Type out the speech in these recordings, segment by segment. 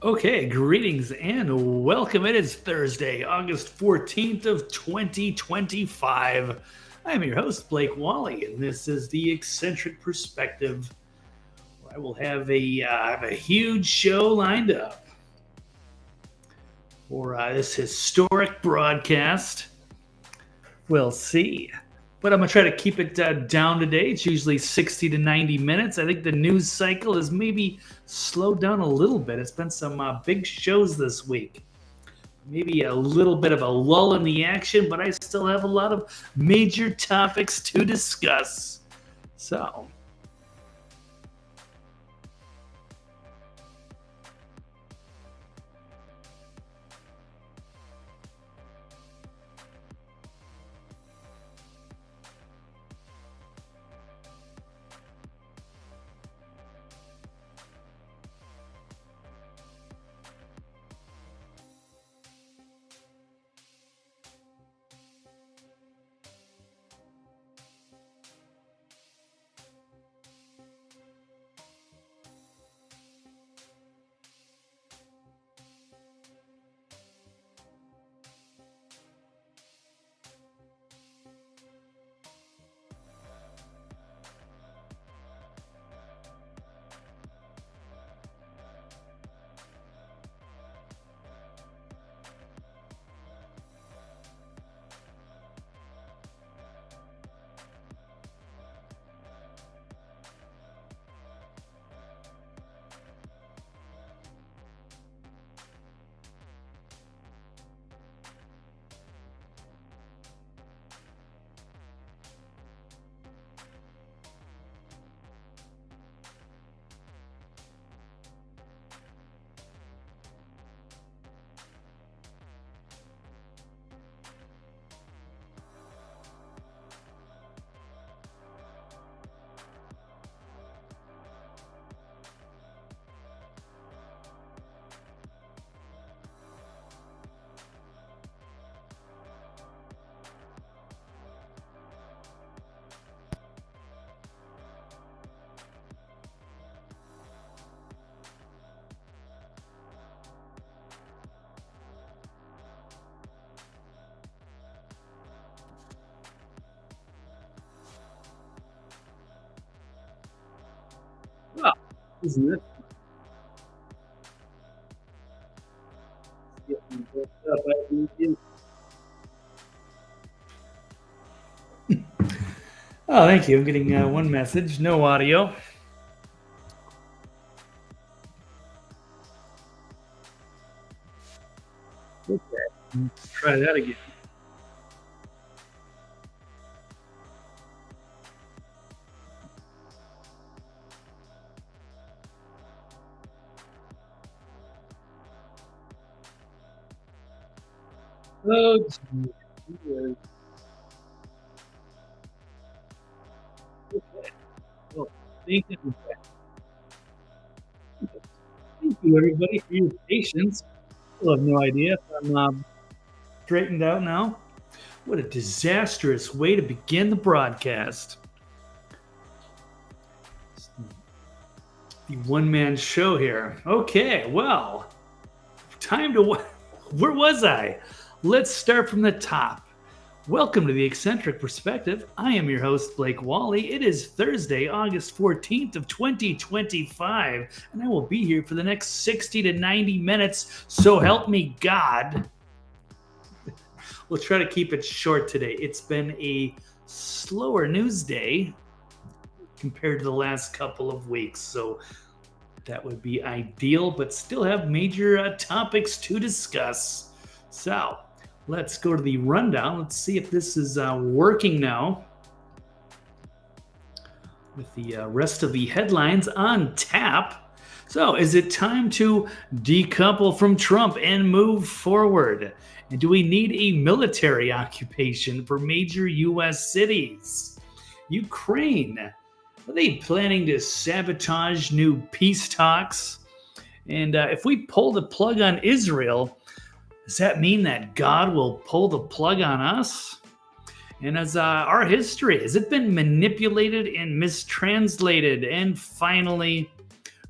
Okay, greetings and welcome. It is Thursday, August 14th of 2025. I'm your host, Blake Wally, and this is the Eccentric Perspective. I will have a huge show lined up for this historic broadcast. We'll see. But I'm going to try to keep it down today. It's usually 60 to 90 minutes. I think the news cycle has maybe slowed down a little bit. It's been some big shows this week. Maybe a little bit of a lull in the action, but I still have a lot of major topics to discuss. So, well, isn't it? Oh, thank you. I'm getting one message, no audio. Okay, let's try that again. Oh, geez. Okay. Well, thank you. Thank you, everybody, for your patience. Still have no idea if I'm straightened out now. What a disastrous way to begin the broadcast. The one man show here. Okay, well, time to. Where was I? Let's start from the top. Welcome to the Eccentric Perspective. I am your host, Blake Wally. It is Thursday, August 14th of 2025, and I will be here for the next 60 to 90 minutes, so help me God. We'll try to keep it short today. It's been a slower news day compared to the last couple of weeks, so that would be ideal, but still have major topics to discuss. So, let's go to the rundown. Let's see if this is working now. With the rest of the headlines on tap. So, is it time to decouple from Trump and move forward? And do we need a military occupation for major U.S. cities? Ukraine. Are they planning to sabotage new peace talks? And if we pull the plug on Israel, does that mean that God will pull the plug on us? And as our history, has it been manipulated and mistranslated? And finally,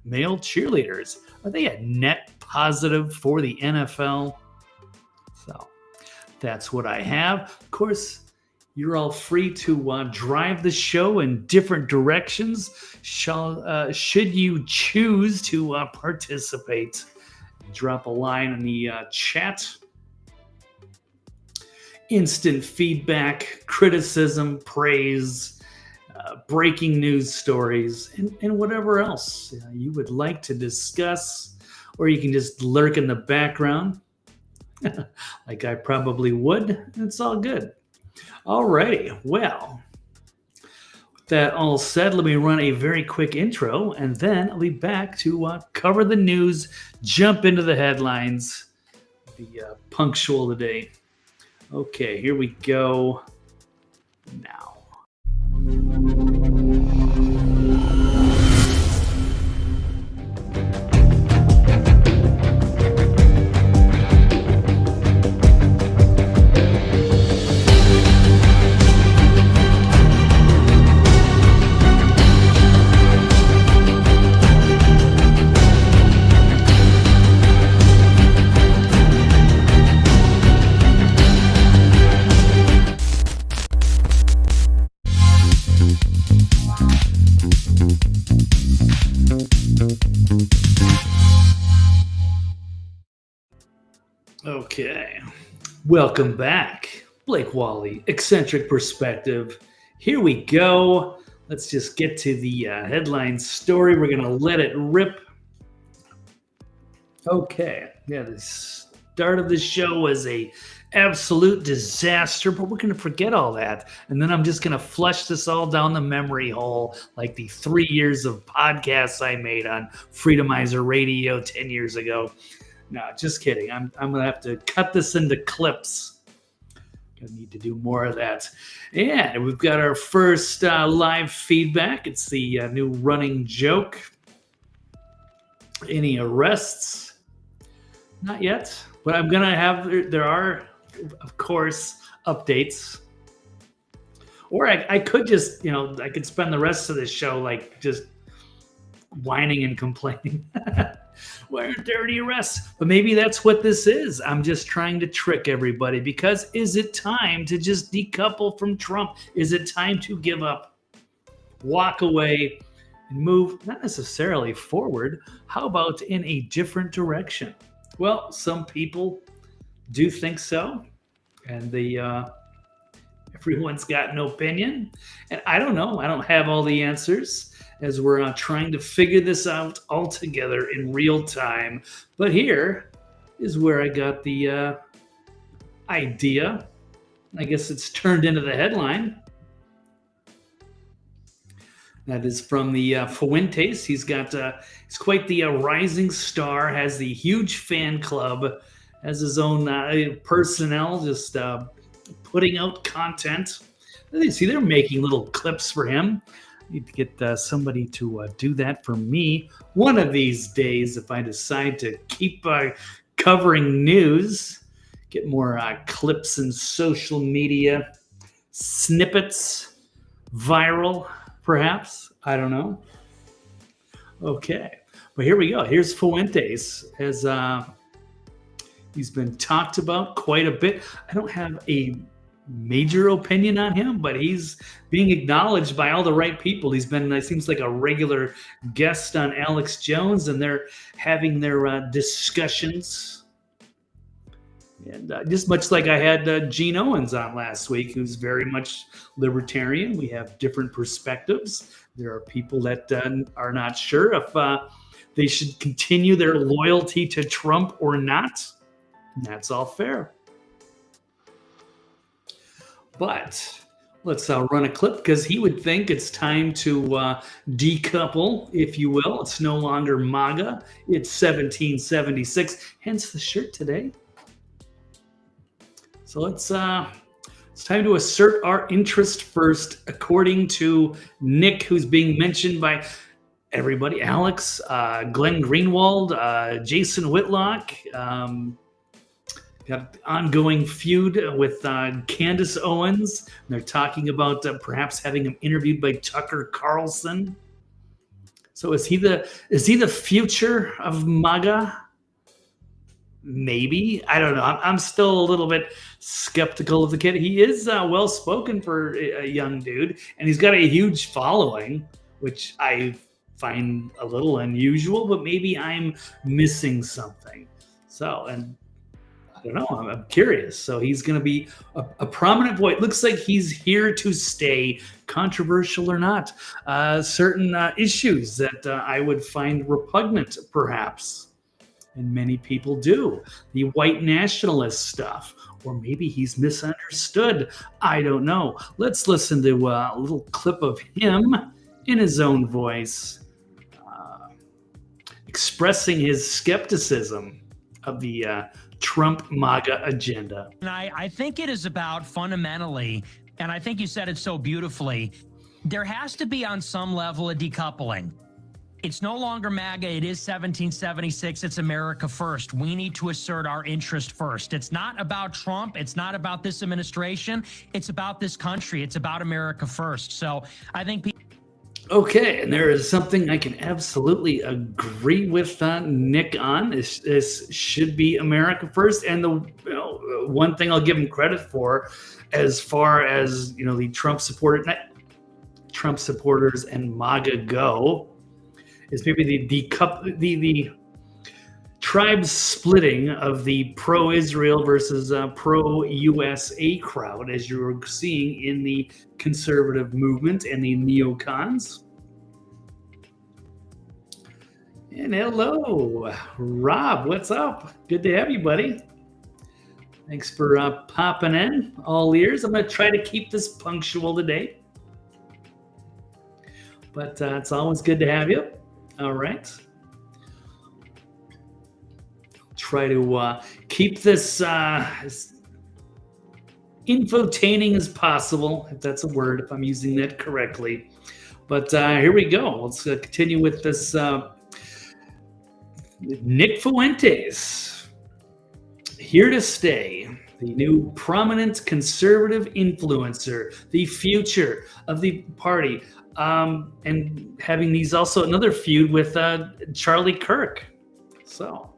male cheerleaders, are they a net positive for the NFL. So that's what I have. Of course, you're all free to drive the show in different directions. Should you choose to participate, drop a line in the chat. Instant feedback, criticism, praise, breaking news stories, and whatever else you would like to discuss, or you can just lurk in the background like I probably would. It's all good. Alrighty, well, with that all said, let me run a very quick intro, and then I'll be back to cover the news, jump into the headlines, be punctual today. Okay, here we go now. Okay, welcome back. Blake Wally, Eccentric Perspective. Here we go. Let's just get to the headline story. We're going to let it rip. Okay, yeah, the start of the show was a absolute disaster, but we're going to forget all that. And then I'm just going to flush this all down the memory hole like the 3 years of podcasts I made on Freedomizer Radio 10 years ago. No, just kidding. I'm going to have to cut this into clips. Going to need to do more of that. And we've got our first live feedback. It's the new running joke. Any arrests? Not yet. But I'm going to have, there are, of course, updates. Or I could just, I could spend the rest of the show like just whining and complaining. Why aren't there any arrests? But maybe that's what this is. I'm just trying to trick everybody, because is it time to just decouple from Trump? Is it time to give up, walk away, and move not necessarily forward? How about in a different direction? Well, some people do think so, and everyone's got an opinion. And I don't know. I don't have all the answers, as we're trying to figure this out all together in real time. But here is where I got the idea. I guess it's turned into the headline. That is from the Fuentes. He's quite the rising star, has the huge fan club, has his own personnel, just putting out content. See, they're making little clips for him. Need to get somebody to do that for me one of these days if I decide to keep covering news. Get more clips in social media, snippets, viral, perhaps. I don't know. Okay, but here we go. Here's Fuentes, as he's been talked about quite a bit. I don't have a major opinion on him, but he's being acknowledged by all the right people. He's been, seems like a regular guest on Alex Jones, and they're having their discussions. And just much like I had Gene Owens on last week, who's very much libertarian. We have different perspectives. There are people that are not sure if they should continue their loyalty to Trump or not. And that's all fair. But let's run a clip, because he would think it's time to decouple, if you will. It's no longer MAGA. It's 1776, hence the shirt today. So it's time to assert our interest first, according to Nick, who's being mentioned by everybody. Alex, Glenn Greenwald, Jason Whitlock, got an ongoing feud with Candace Owens. They're talking about perhaps having him interviewed by Tucker Carlson. So is he the future of MAGA? maybe. I don't know. I'm still a little bit skeptical of the kid. He is well spoken for a young dude, and he's got a huge following, which I find a little unusual, but maybe I'm missing something. So, and I don't know. I'm curious. So he's going to be a prominent voice. Looks like he's here to stay, controversial or not. Certain issues that I would find repugnant, perhaps, and many people do. The white nationalist stuff, or maybe he's misunderstood. I don't know. Let's listen to a little clip of him in his own voice, expressing his skepticism of the Trump MAGA agenda. And I think it is about fundamentally, and I think you said it so beautifully, there has to be on some level a decoupling. It's no longer MAGA, it is 1776, it's America first. We need to assert our interest first. It's not about Trump, it's not about this administration, it's about this country, it's about America first. So I think people... Okay, and there is something I can absolutely agree with Nick on. This should be America first, and the one thing I'll give him credit for, as far as the Trump supporters and MAGA go, is maybe the tribe splitting of the pro-Israel versus pro-USA crowd, as you're seeing in the conservative movement and the neocons. And hello, Rob, what's up? Good to have you, buddy. Thanks for popping in, all ears. I'm going to try to keep this punctual today, but it's always good to have you. All right. Try to keep this as infotaining as possible, if that's a word, if I'm using that correctly. But here we go. Let's continue with this. Nick Fuentes, here to stay, the new prominent conservative influencer, the future of the party, and having these also another feud with Charlie Kirk. So,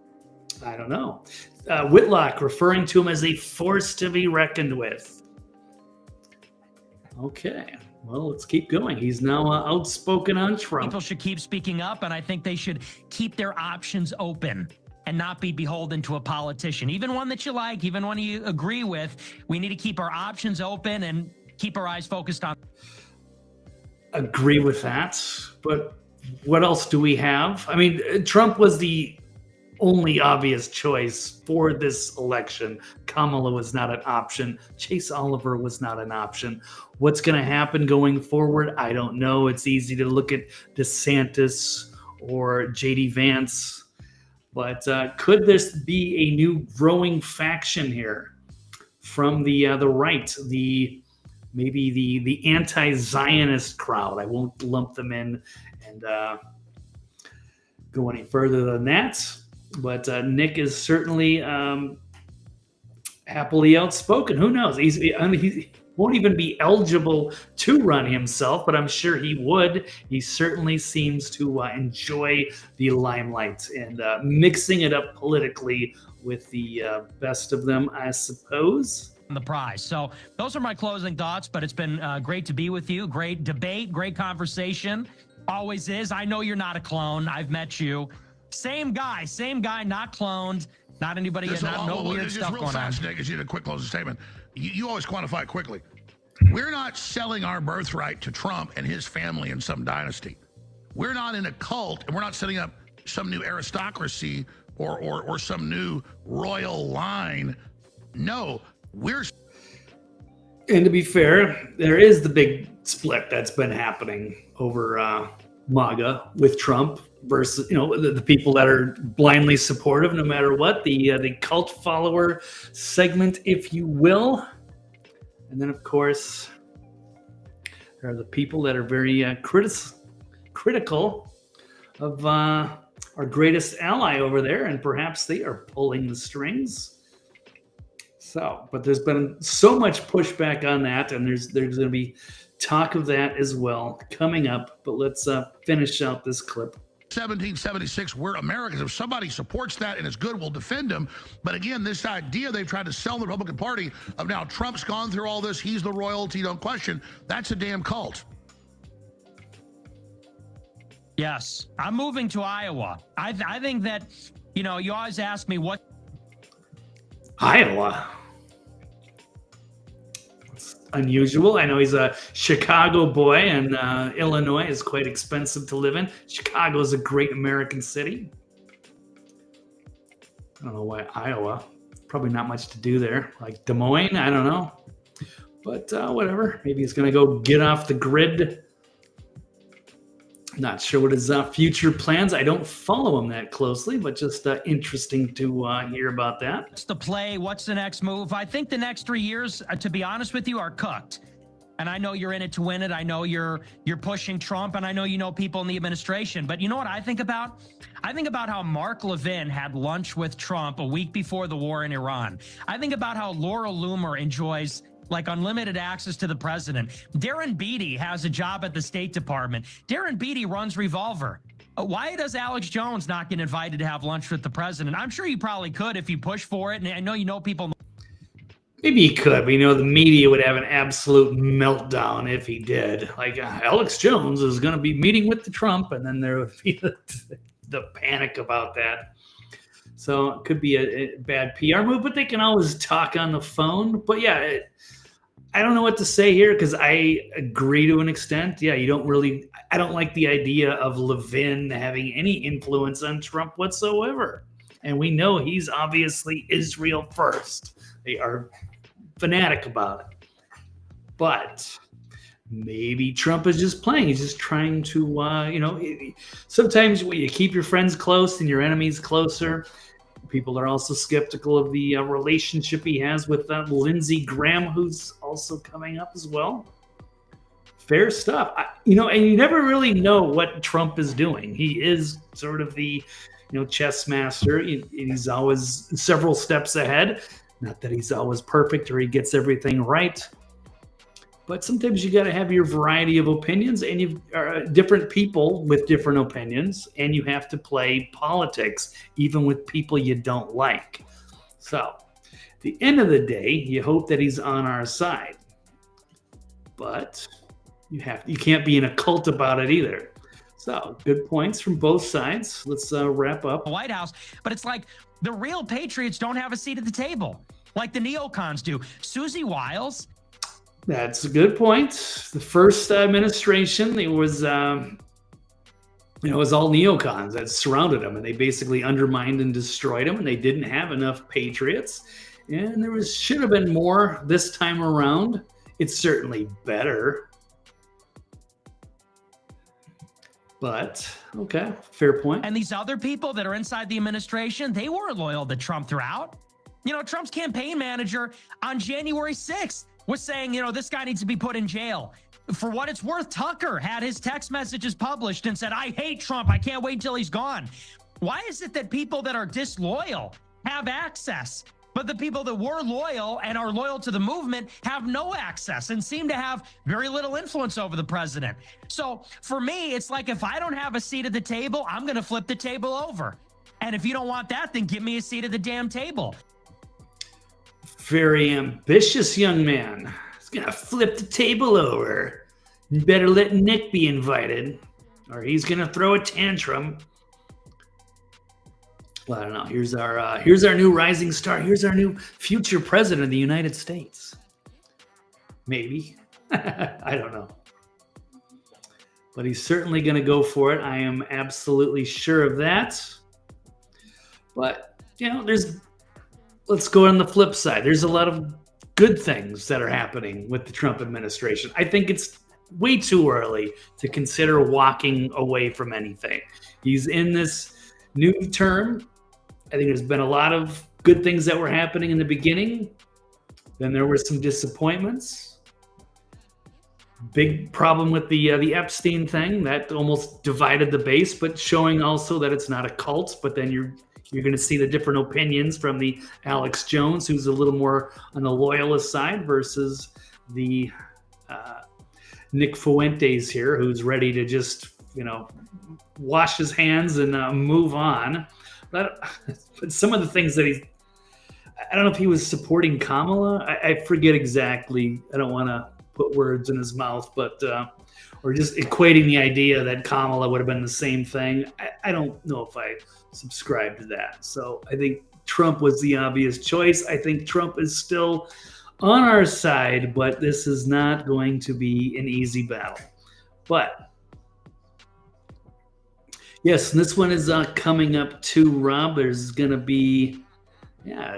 I don't know. Whitlock referring to him as a force to be reckoned with. Okay, well, let's keep going. He's now outspoken on Trump. People should keep speaking up, and I think they should keep their options open and not be beholden to a politician. Even one that you like, even one you agree with, we need to keep our options open and keep our eyes focused on. Agree with that, but what else do we have? I mean, Trump was the only obvious choice for this election. Kamala was not an option. Chase Oliver was not an option. What's going to happen going forward? I don't know. It's easy to look at DeSantis or J.D. Vance, but could this be a new growing faction here from the right, maybe the anti-Zionist crowd? I won't lump them in and go any further than that. But Nick is certainly happily outspoken. Who knows? He won't even be eligible to run himself, but I'm sure he would. He certainly seems to enjoy the limelight and mixing it up politically with the best of them, I suppose. The prize. So those are my closing thoughts, but it's been great to be with you. Great debate, great conversation. Always is. I know you're not a clone. I've met you. Same guy, not cloned, not anybody, no weird stuff going on. Nick, as you did a quick closing statement, you always quantify it quickly. We're not selling our birthright to Trump and his family in some dynasty. We're not in a cult, and we're not setting up some new aristocracy or some new royal line. No, we're... And to be fair, there is the big split that's been happening over MAGA with Trump versus the people that are blindly supportive no matter what, the cult follower segment, if you will. And then of course there are the people that are very critical of our greatest ally over there, and perhaps they are pulling the strings. So, but there's been so much pushback on that, and there's going to be talk of that as well coming up. But let's finish out this clip. 1776, we're Americans. If somebody supports that and it's good, we'll defend them. But again, this idea they've tried to sell the Republican Party of now Trump's gone through all this, he's the royalty, don't question, that's a damn cult. Yes, I'm moving to Iowa. I think that, you know, you always ask me what. Iowa. It's unusual. I know he's a Chicago boy, and Illinois is quite expensive to live in. Chicago is a great American city. I don't know why Iowa. Probably not much to do there. Like Des Moines, I don't know. But whatever. Maybe he's going to go get off the grid. Not sure what his future plans. I don't follow him that closely, but just interesting to hear about that. What's the play? What's the next move? I think the next 3 years, to be honest with you, are cooked. And I know you're in it to win it. I know you're pushing Trump, and I know you know people in the administration. But you know what I think about? I think about how Mark Levin had lunch with Trump a week before the war in Iran. I think about how Laura Loomer enjoys like unlimited access to the president. Darren Beattie has a job at the State Department. Darren Beattie runs Revolver. Why does Alex Jones not get invited to have lunch with the president? I'm sure you probably could if you push for it. And I know you know people. Maybe he could, but you know, the media would have an absolute meltdown if he did. Like Alex Jones is going to be meeting with the Trump, and then there would be the panic about that. So it could be a bad PR move, but they can always talk on the phone. But yeah, I don't know what to say here because I agree to an extent. Yeah, I don't like the idea of Levin having any influence on Trump whatsoever. And we know he's obviously Israel first. They are fanatic about it. But maybe Trump is just playing. He's just trying to, sometimes you keep your friends close and your enemies closer. People are also skeptical of the relationship he has with Lindsey Graham, who's also coming up as well. Fair stuff. And you never really know what Trump is doing. He is sort of the, chess master. He's always several steps ahead. Not that he's always perfect or he gets everything right. But sometimes you got to have your variety of opinions, and you've different people with different opinions, and you have to play politics even with people you don't like. So, at the end of the day, you hope that he's on our side, but you can't be in a cult about it either. So, good points from both sides. Let's wrap up. The White House, but it's like the real patriots don't have a seat at the table, like the neocons do. Susie Wiles. That's a good point. The first administration, it was, it was all neocons that surrounded them, and they basically undermined and destroyed them, and they didn't have enough patriots. And there should have been more this time around. It's certainly better. But, okay, fair point. And these other people that are inside the administration, they weren't loyal to Trump throughout. Trump's campaign manager on January 6th was saying, this guy needs to be put in jail. For what it's worth, Tucker had his text messages published and said, I hate Trump. I can't wait until he's gone. Why is it that people that are disloyal have access, but the people that were loyal and are loyal to the movement have no access and seem to have very little influence over the president? So for me, it's like, if I don't have a seat at the table, I'm going to flip the table over. And if you don't want that, then give me a seat at the damn table. Very ambitious young man. He's going to flip the table over. You better let Nick be invited, or he's going to throw a tantrum. Well, I don't know. Here's our new rising star. Here's our new future president of the United States. Maybe. I don't know. But he's certainly going to go for it. I am absolutely sure of that. But, let's go on the flip side. There's a lot of good things that are happening with the Trump administration. I think it's way too early to consider walking away from anything. He's in this new term. I think there's been a lot of good things that were happening in the beginning. Then there were some disappointments. Big problem with the Epstein thing. That almost divided the base, but showing also that it's not a cult. But then you're going to see the different opinions from the Alex Jones, who's a little more on the loyalist side, versus the Nick Fuentes here, who's ready to just wash his hands and move on. But some of the things that I don't know if he was supporting Kamala. I forget exactly. I don't want to put words in his mouth, but or just equating the idea that Kamala would have been the same thing. I don't know if I subscribe to that. So I think Trump was the obvious choice. I think Trump is still on our side, but this is not going to be an easy battle. But yes, and this one is coming up too, Rob. There's going to be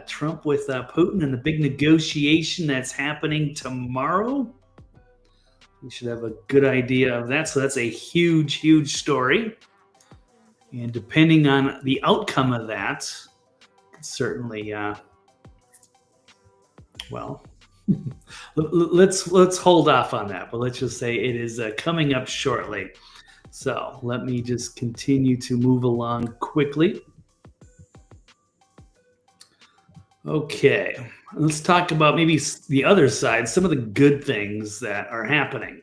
Trump with Putin and the big negotiation that's happening tomorrow. We should have a good idea of that. So that's a huge, huge story. And depending on the outcome of that, certainly, let's hold off on that. But let's just say it is coming up shortly. So let me just continue to move along quickly. Okay, let's talk about maybe the other side, some of the good things that are happening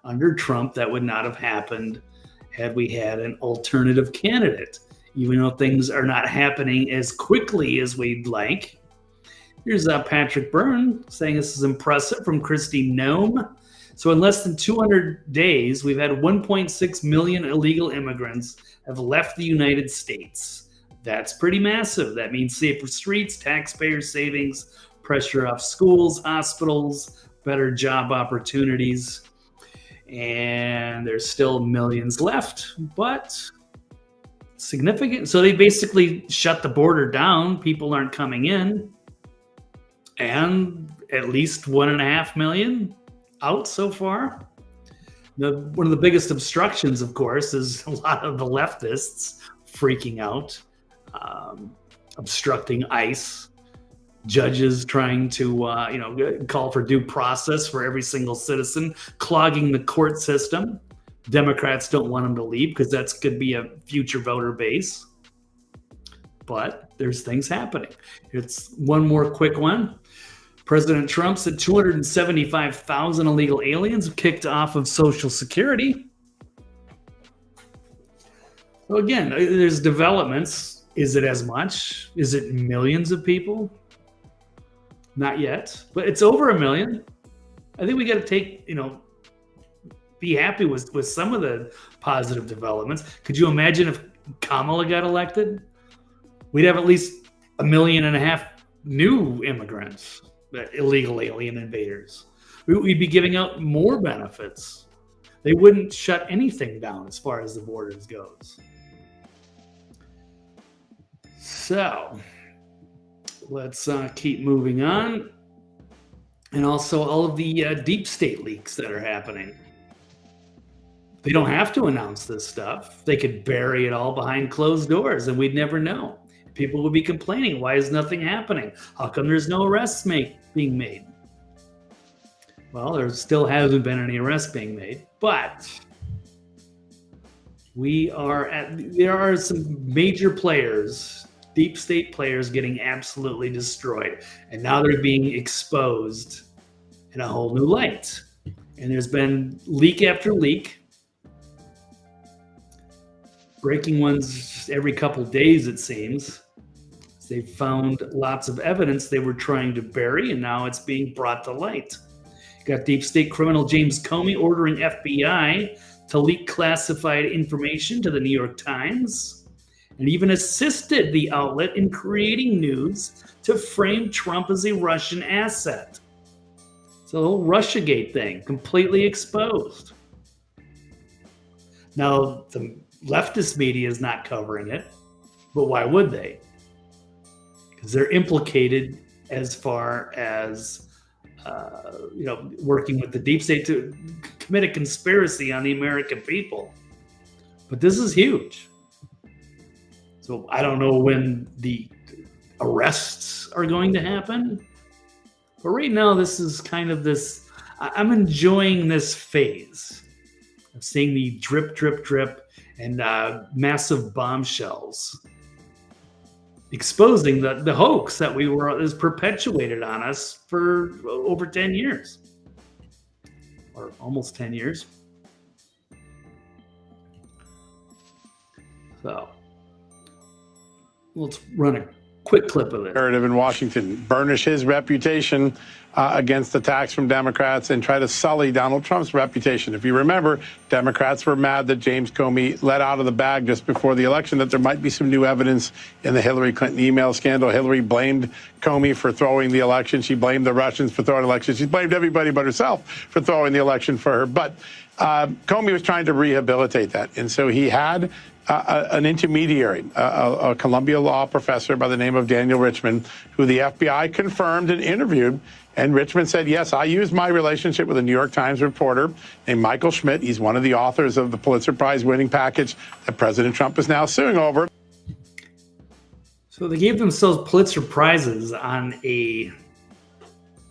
under Trump that would not have happened had we had an alternative candidate, even though things are not happening as quickly as we'd like. Here's Patrick Byrne saying this is impressive from Kristi Noem. So in less than 200 days, we've had 1.6 million illegal immigrants have left the United States. That's pretty massive. That means safer streets, taxpayer savings, pressure off schools, hospitals, better job opportunities. And there's still millions left, but significant. So they basically shut the border down. People aren't coming in. And at least 1.5 million out so far. One of the biggest obstructions, of course, is a lot of the leftists freaking out. Obstructing ICE, judges trying to call for due process for every single citizen, clogging the court system. Democrats don't want them to leave because that could be a future voter base. But there's things happening. It's one more quick one. President Trump said 275,000 illegal aliens kicked off of Social Security. So again, there's developments. Is it as much? Is it millions of people? Not yet, but it's over 1 million. I think we got to be happy with some of the positive developments. Could you imagine if Kamala got elected? We'd have at least 1.5 million new immigrants, illegal alien invaders. We'd be giving out more benefits. They wouldn't shut anything down as far as the borders goes. So let's keep moving on. And also all of the deep state leaks that are happening. They don't have to announce this stuff. They could bury it all behind closed doors and we'd never know. People would be complaining, why is nothing happening? How come there's no arrests being made? Well, there still hasn't been any arrests being made, but there are some major players, deep state players getting absolutely destroyed. And now they're being exposed in a whole new light. And there's been leak after leak. Breaking ones every couple days, it seems. They found lots of evidence they were trying to bury, and now it's being brought to light. You got deep state criminal James Comey ordering FBI to leak classified information to the New York Times, and even assisted the outlet in creating news to frame Trump as a Russian asset. So the whole Russiagate thing, completely exposed. Now, the leftist media is not covering it, but why would they? Because they're implicated as far as, working with the deep state to commit a conspiracy on the American people. But this is huge. So I don't know when the arrests are going to happen. But right now, this is kind of this, I'm enjoying this phase of seeing the drip, drip, drip and massive bombshells exposing the hoax that is perpetuated on us for over 10 years or almost 10 years. So let's run a quick clip of it. Narrative in Washington, burnish his reputation against attacks from Democrats and try to sully Donald Trump's reputation. If you remember, Democrats were mad that James Comey let out of the bag just before the election that there might be some new evidence in the Hillary Clinton email scandal. Hillary blamed Comey for throwing the election. She blamed the Russians for throwing the election. She blamed everybody but herself for throwing the election for her. But Comey was trying to rehabilitate that. And so he had an intermediary, a Columbia law professor by the name of Daniel Richman, who the FBI confirmed and interviewed. And Richman said, yes, I used my relationship with a New York Times reporter named Michael Schmidt. He's one of the authors of the Pulitzer Prize winning package that President Trump is now suing over. So they gave themselves Pulitzer Prizes on a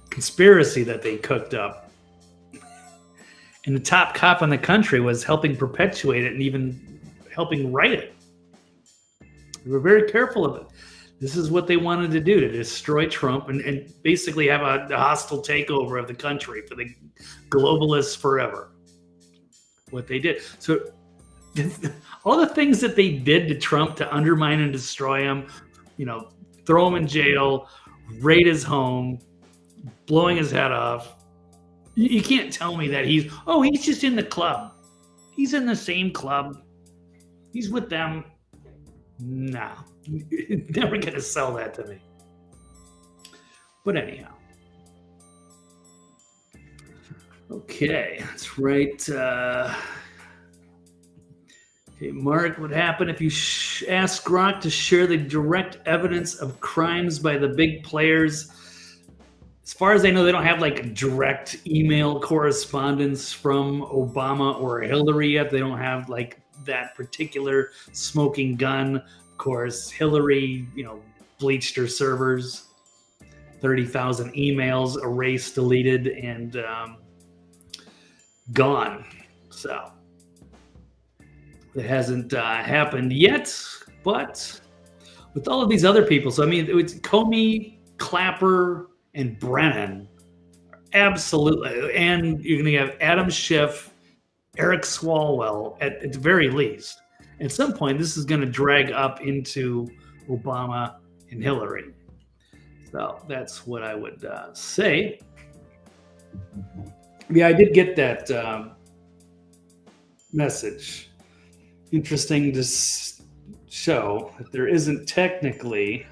conspiracy that they cooked up. And the top cop in the country was helping perpetuate it and even helping write it. They were very careful of it. This is what they wanted to do, to destroy Trump and basically have a hostile takeover of the country for the globalists forever. What they did. So all the things that they did to Trump to undermine and destroy him, throw him in jail, raid his home, blowing his head off. You can't tell me that he's just in the club. He's in the same club. He's with them. No. Never going to sell that to me. But anyhow. Okay, that's right. Okay, Mark, what happened if you ask Grok to share the direct evidence of crimes by the big players? As far as I know, they don't have like direct email correspondence from Obama or Hillary yet. They don't have like that particular smoking gun. Of course, Hillary, bleached her servers, 30,000 emails erased, deleted, and gone. So it hasn't happened yet, but with all of these other people, so I mean, it's Comey, Clapper, and Brennan, absolutely, and you're going to have Adam Schiff, Eric Swalwell at the very least. At some point, this is going to drag up into Obama and Hillary. So that's what I would say. Yeah, I did get that message. Interesting to show that there isn't technically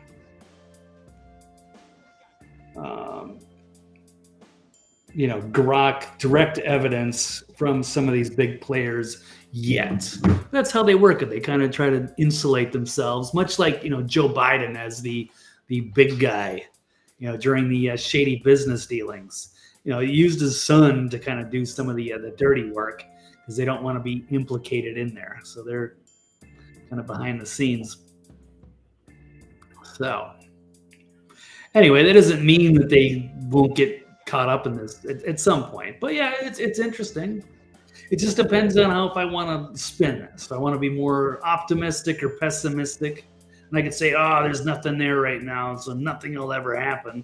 Grok direct evidence from some of these big players yet. That's how they work it. They kind of try to insulate themselves, much like Joe Biden as the big guy, during the shady business dealings. He used his son to kind of do some of the dirty work because they don't want to be implicated in there. So they're kind of behind the scenes. So anyway, that doesn't mean that they won't get caught up in this at some point. But yeah, it's interesting. It just depends on how, if I want to spin this. If I want to be more optimistic or pessimistic, and I could say, there's nothing there right now, so nothing will ever happen.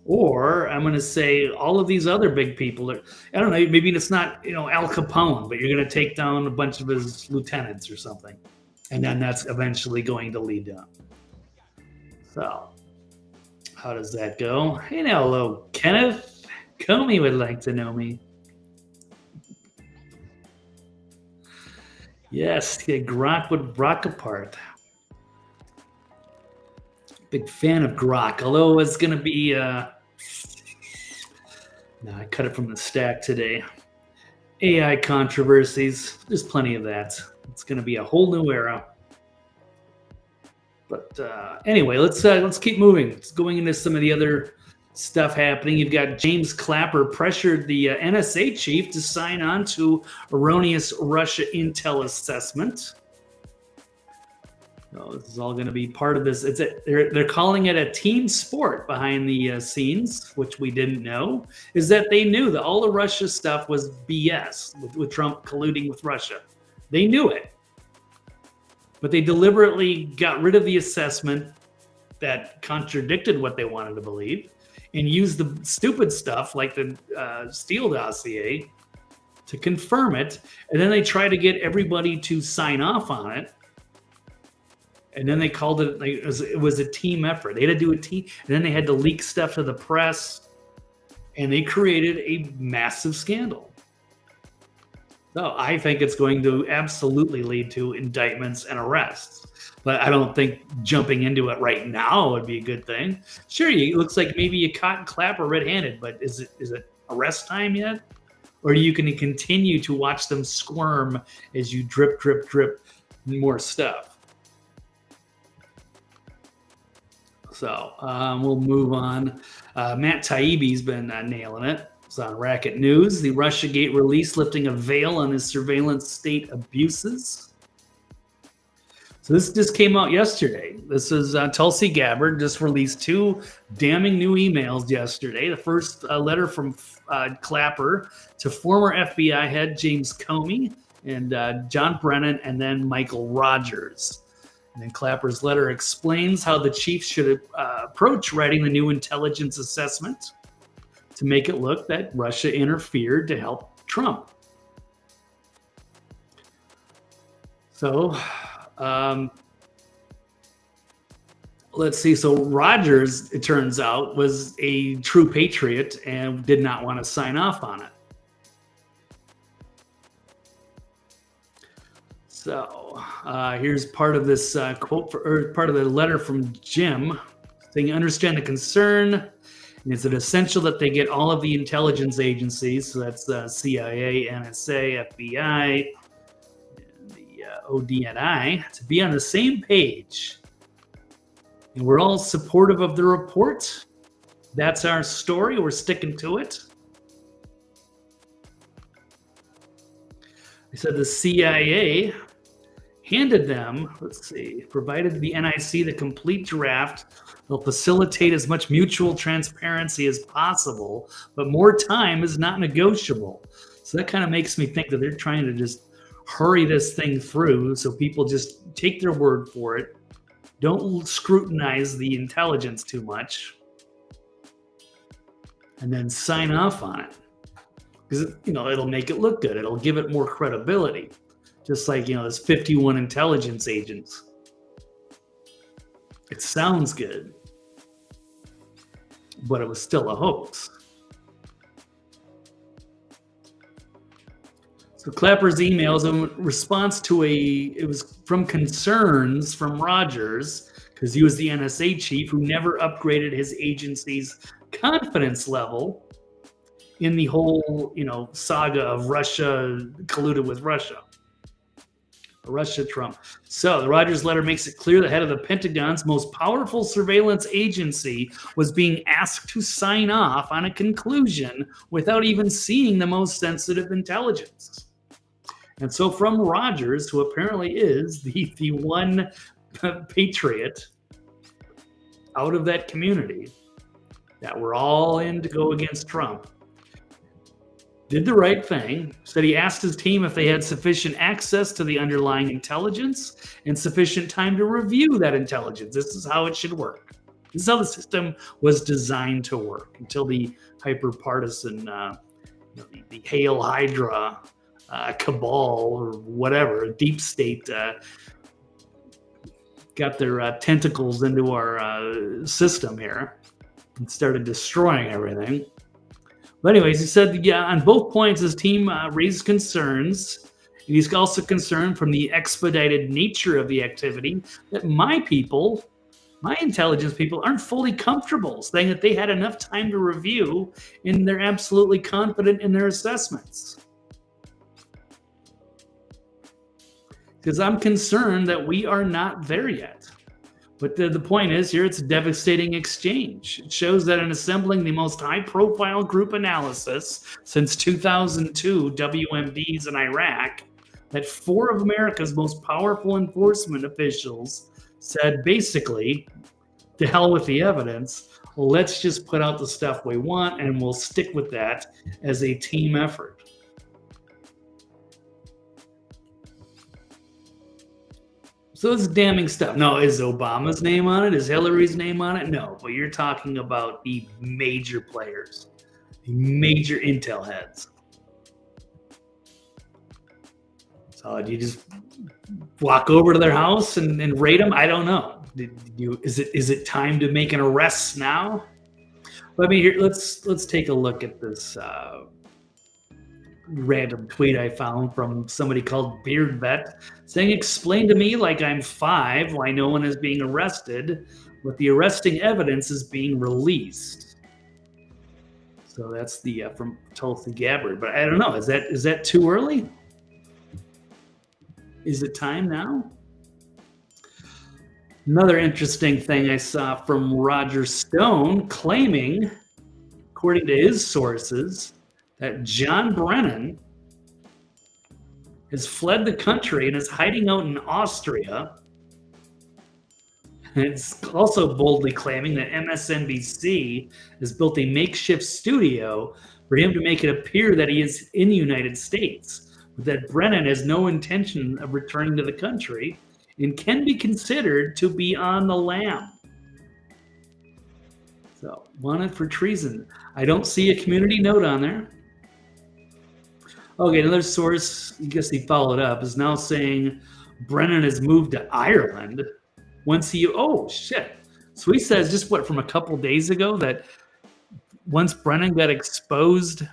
Or I'm going to say all of these other big people I don't know, maybe it's not, Al Capone, but you're going to take down a bunch of his lieutenants or something. And then that's eventually going to lead down. So how does that go? Hey, now, hello, Kenneth. Comey would like to know me. Yes, Grok would rock apart. Big fan of Grok, although it's going to be... no, I cut it from the stack today. AI controversies, there's plenty of that. It's going to be a whole new era. But anyway, let's keep moving. It's going into some of the other stuff happening. You've got James Clapper pressured the NSA chief to sign on to erroneous Russia intel assessment. So this is all going to be part of this. They're calling it a team sport behind the scenes, which we didn't know. Is that they knew that all the Russia stuff was BS with Trump colluding with Russia. They knew it. But they deliberately got rid of the assessment that contradicted what they wanted to believe and used the stupid stuff like the Steele dossier to confirm it, and then they try to get everybody to sign off on it. And then they called it, like, it was a team effort. They had to do a team, and then they had to leak stuff to the press, and they created a massive scandal. So I think it's going to absolutely lead to indictments and arrests. But I don't think jumping into it right now would be a good thing. Sure, it looks like maybe you caught Clapper red-handed, but is it arrest time yet? Or are you going to continue to watch them squirm as you drip, drip, drip more stuff? So we'll move on. Matt Taibbi's been nailing it. It's on Racket News. The Russiagate release lifting a veil on his surveillance state abuses. So this just came out yesterday. This is Tulsi Gabbard just released 2 damning new emails yesterday. The first letter from Clapper to former FBI head James Comey and John Brennan, and then Michael Rogers. And then Clapper's letter explains how the chief should approach writing the new intelligence assessment to make it look that Russia interfered to help Trump. So let's see. So Rogers, it turns out, was a true patriot and did not want to sign off on it. So here's part of this quote, or part of the letter from Jim, saying, "Understand the concern, and it's essential that they get all of the intelligence agencies, so that's CIA, NSA, FBI, and the ODNI, to be on the same page. And we're all supportive of the report. That's our story. We're sticking to it." He said the CIA handed them, provided the NIC the complete draft. They'll facilitate as much mutual transparency as possible, but more time is not negotiable. So that kind of makes me think that they're trying to just hurry this thing through so people just take their word for it. Don't scrutinize the intelligence too much, and then sign off on it. Because, it'll make it look good. It'll give it more credibility. Just like, there's 51 intelligence agents. It sounds good, but it was still a hoax. So Clapper's emails in response to it was from concerns from Rogers, because he was the NSA chief who never upgraded his agency's confidence level in the whole, saga of Russia colluded with Russia. Trump. So the Rogers letter makes it clear the head of the Pentagon's most powerful surveillance agency was being asked to sign off on a conclusion without even seeing the most sensitive intelligence. And so from Rogers, who apparently is the one patriot out of that community that we're all in to go against Trump, did the right thing, said he asked his team if they had sufficient access to the underlying intelligence and sufficient time to review that intelligence. This is how it should work. This is how the system was designed to work until the hyper-partisan, the Hail Hydra cabal or whatever, deep state got their tentacles into our system here and started destroying everything. But anyways, he said, on both points, his team raised concerns. And he's also concerned from the expedited nature of the activity that my intelligence people, aren't fully comfortable, saying that they had enough time to review and they're absolutely confident in their assessments. Because I'm concerned that we are not there yet. But the point is here, it's a devastating exchange. It shows that in assembling the most high-profile group analysis since 2002 WMDs in Iraq, that 4 of America's most powerful enforcement officials said basically, to hell with the evidence, let's just put out the stuff we want and we'll stick with that as a team effort. So it's damning stuff. No, is Obama's name on it? Is Hillary's name on it? No, but you're talking about the major players, the major intel heads. So do you just walk over to their house and raid them? I don't know. Is it time to make an arrest now? Let me here. Let's take a look at this random tweet I found from somebody called Beard Vet saying, "Explain to me like I'm 5 why no one is being arrested, but the arresting evidence is being released." So that's the from Tulsi Gabbard. But I don't know. Is that too early? Is it time now? Another interesting thing I saw from Roger Stone claiming, according to his sources, that John Brennan has fled the country and is hiding out in Austria. And it's also boldly claiming that MSNBC has built a makeshift studio for him to make it appear that he is in the United States, but that Brennan has no intention of returning to the country and can be considered to be on the lam. So, wanted for treason. I don't see a community note on there. Okay, another source, I guess he followed up, is now saying Brennan has moved to Ireland once he, oh shit. So he says just from a couple days ago that once Brennan got exposed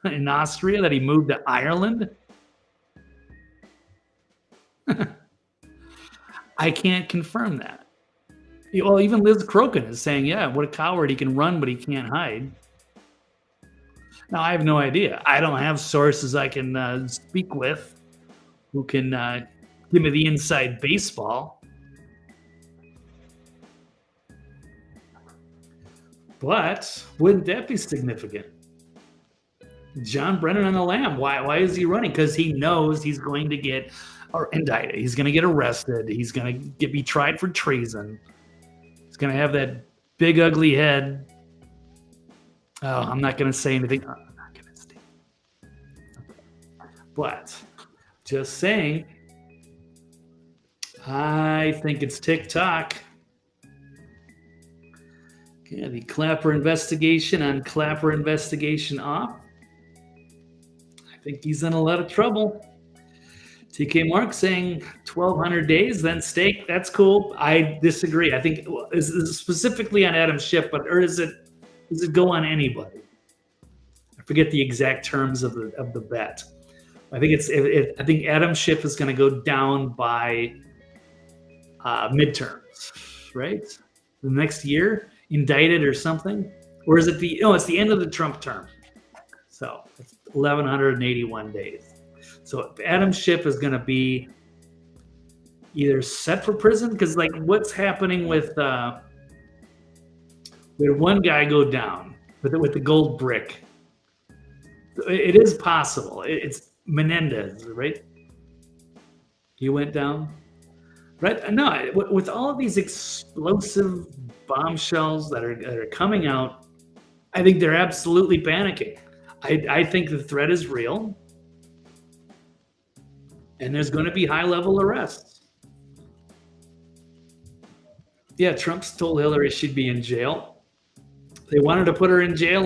in Austria that he moved to Ireland? I can't confirm that. Well, even Liz Crokin is saying, yeah, what a coward. He can run, but he can't hide. Now, I have no idea. I don't have sources I can speak with who can give me the inside baseball. But wouldn't that be significant? John Brennan on the lam. Why is he running? Because he knows he's going to get indicted. He's going to get arrested. He's going to be tried for treason. He's going to have that big ugly head. Oh, I'm not going to say anything. I'm not going to say. Okay. But just saying, I think it's TikTok. Okay, the Clapper investigation on Clapper investigation off. I think he's in a lot of trouble. TK Mark saying 1,200 days, then stake. That's cool. I disagree. I think is specifically on Adam Schiff, or does it go on anybody? I forget the exact terms of the bet. I think I think Adam Schiff is going to go down by midterms, right? The next year, indicted or something, or is it it's the end of the Trump term. So it's 1,181 days. So Adam Schiff is going to be either set for prison because, like, what's happening with we had one guy go down with the gold brick. It is possible. It's Menendez, right? He went down, right? No, with all of these explosive bombshells that are coming out, I think they're absolutely panicking. I think the threat is real. And there's going to be high-level arrests. Yeah, Trump's told Hillary she'd be in jail. They wanted to put her in jail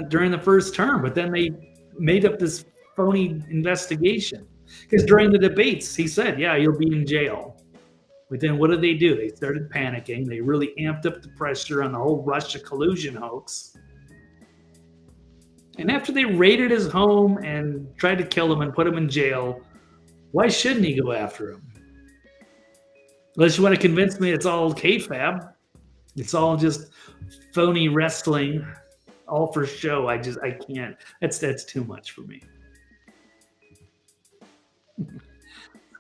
during the first term, but then they made up this phony investigation. Because during the debates, he said, yeah, you'll be in jail. But then what did they do? They started panicking. They really amped up the pressure on the whole Russia collusion hoax. And after they raided his home and tried to kill him and put him in jail, why shouldn't he go after him? Unless you want to convince me it's all kayfabe. It's all just phony wrestling, all for show. I can't. That's too much for me.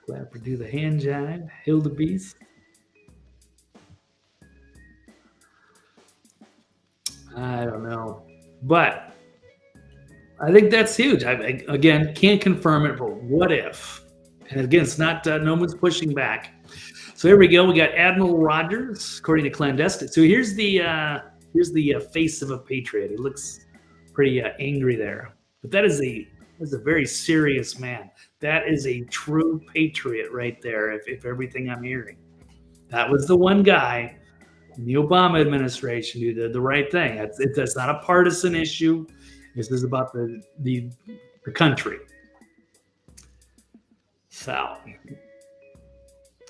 Clapper do the hand jive. Hildebeest. I don't know. But I think that's huge. I again, can't confirm it, but what if? And again, it's not, no one's pushing back. So here we go. We got Admiral Rogers, according to Clandestine. So here's the face of a patriot. He looks pretty angry there. But that is a very serious man. That is a true patriot right there, if everything I'm hearing. That was the one guy in the Obama administration who did the right thing. That's not a partisan issue. This is about the country. So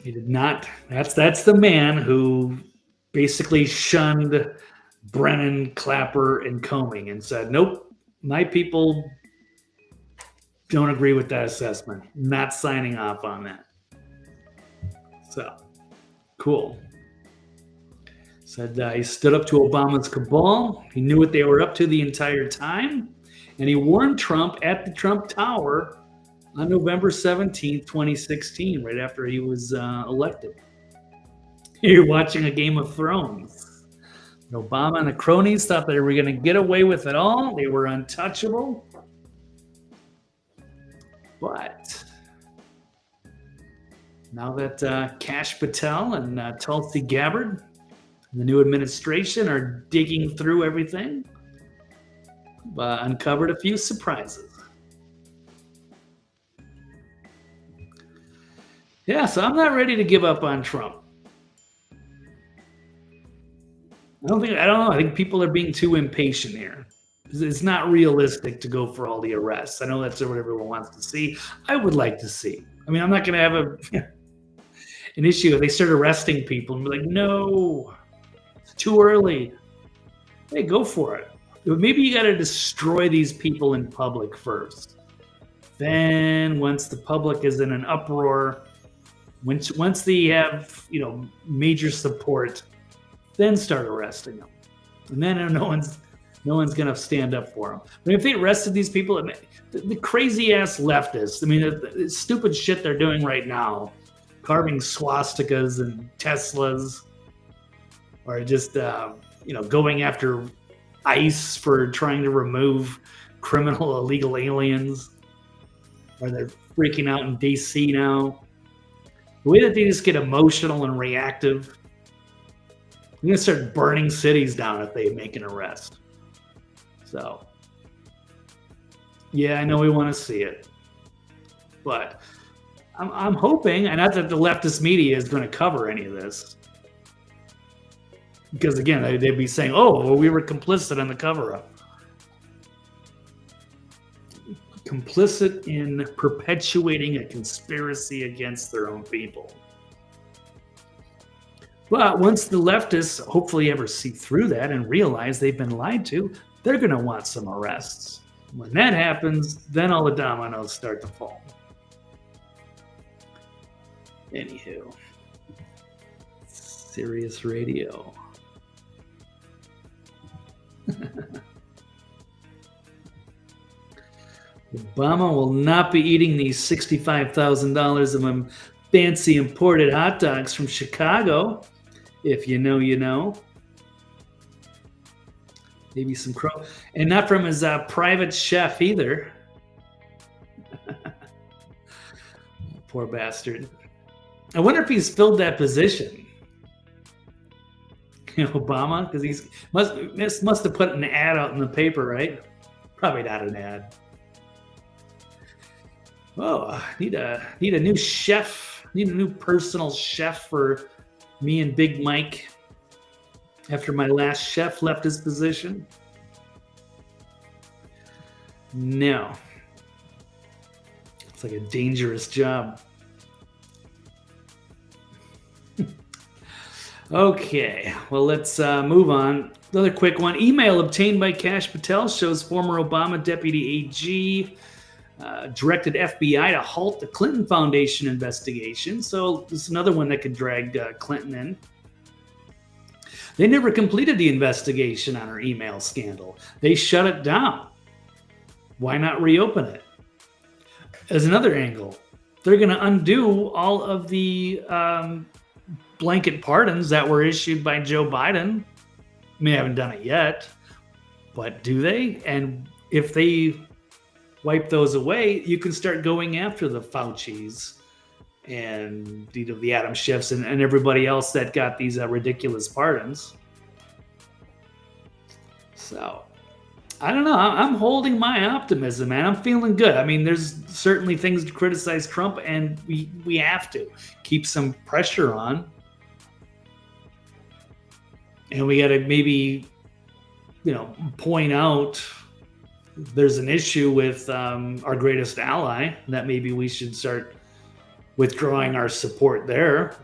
he did not. That's the man who basically shunned Brennan, Clapper, and Comey and said, "Nope, my people don't agree with that assessment. Not signing off on that." So cool. Said he stood up to Obama's cabal. He knew what they were up to the entire time, and he warned Trump at the Trump Tower on November 17th, 2016, right after he was elected. You're watching a Game of Thrones. Obama and the cronies thought they were going to get away with it all. They were untouchable. But now that Kash Patel and Tulsi Gabbard, the new administration, are digging through everything, uncovered a few surprises. Yeah, so I'm not ready to give up on Trump. I don't know. I think people are being too impatient here. It's not realistic to go for all the arrests. I know that's what everyone wants to see. I would like to see. I mean, I'm not going to have an issue if they start arresting people and be like, no, it's too early. Hey, go for it. Maybe you got to destroy these people in public first. Then once the public is in an uproar, once they have, major support, then start arresting them. And then no one's going to stand up for them. But if they arrested these people, the crazy ass leftists, the stupid shit they're doing right now, carving swastikas and Teslas, or just, going after ICE for trying to remove criminal illegal aliens, or they're freaking out in DC now. The way that they just get emotional and reactive, I'm going to start burning cities down if they make an arrest. So, yeah, I know we want to see it. But I'm hoping, and not that the leftist media is going to cover any of this. Because, again, they'd be saying, oh, well, we were complicit in the cover-up. Complicit in perpetuating a conspiracy against their own people. But once the leftists hopefully ever see through that and realize they've been lied to, they're going to want some arrests. When that happens, then all the dominoes start to fall. Anywho, Sirius Radio. Obama will not be eating these $65,000 of fancy imported hot dogs from Chicago. If you know, you know. Maybe some crow. And not from his private chef either. Poor bastard. I wonder if he's filled that position. Obama? Because he must have put an ad out in the paper, right? Probably not an ad. Oh, need a new chef. Need a new personal chef for me and Big Mike after my last chef left his position. No. It's like a dangerous job. Okay, well, let's move on. Another quick one. Email obtained by Kash Patel shows former Obama Deputy AG directed FBI to halt the Clinton Foundation investigation. So this is another one that could drag Clinton in. They never completed the investigation on her email scandal. They shut it down. Why not reopen it? As another angle, they're going to undo all of the blanket pardons that were issued by Joe Biden. They haven't done it yet, but do they? And if they wipe those away, you can start going after the Faucis and the Adam Schiffs and everybody else that got these ridiculous pardons. So, I don't know. I'm holding my optimism, man. I'm feeling good. I mean, there's certainly things to criticize Trump, and we have to keep some pressure on. And we got to maybe, point out there's an issue with our greatest ally that maybe we should start withdrawing our support there.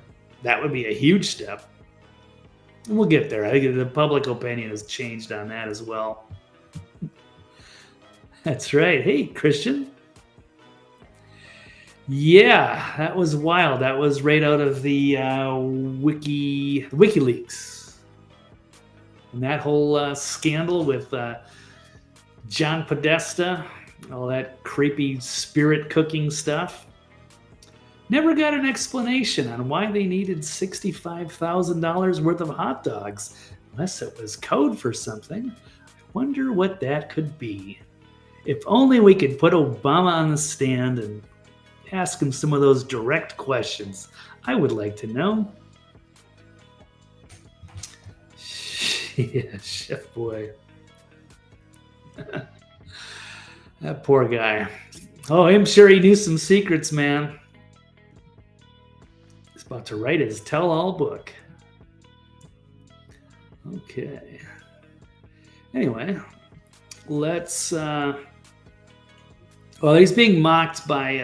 That would be a huge step. And we'll get there. I think the public opinion has changed on that as well. That's right. Hey, Christian. Yeah, that was wild. That was right out of the WikiLeaks. And that whole scandal with John Podesta, all that creepy spirit cooking stuff. Never got an explanation on why they needed $65,000 worth of hot dogs, unless it was code for something. I wonder what that could be. If only we could put Obama on the stand and ask him some of those direct questions. I would like to know. Yeah, Chef Boy. That poor guy. Oh, I'm sure he knew some secrets, man. He's about to write his tell-all book. Okay. Anyway, let's... Well, he's being mocked by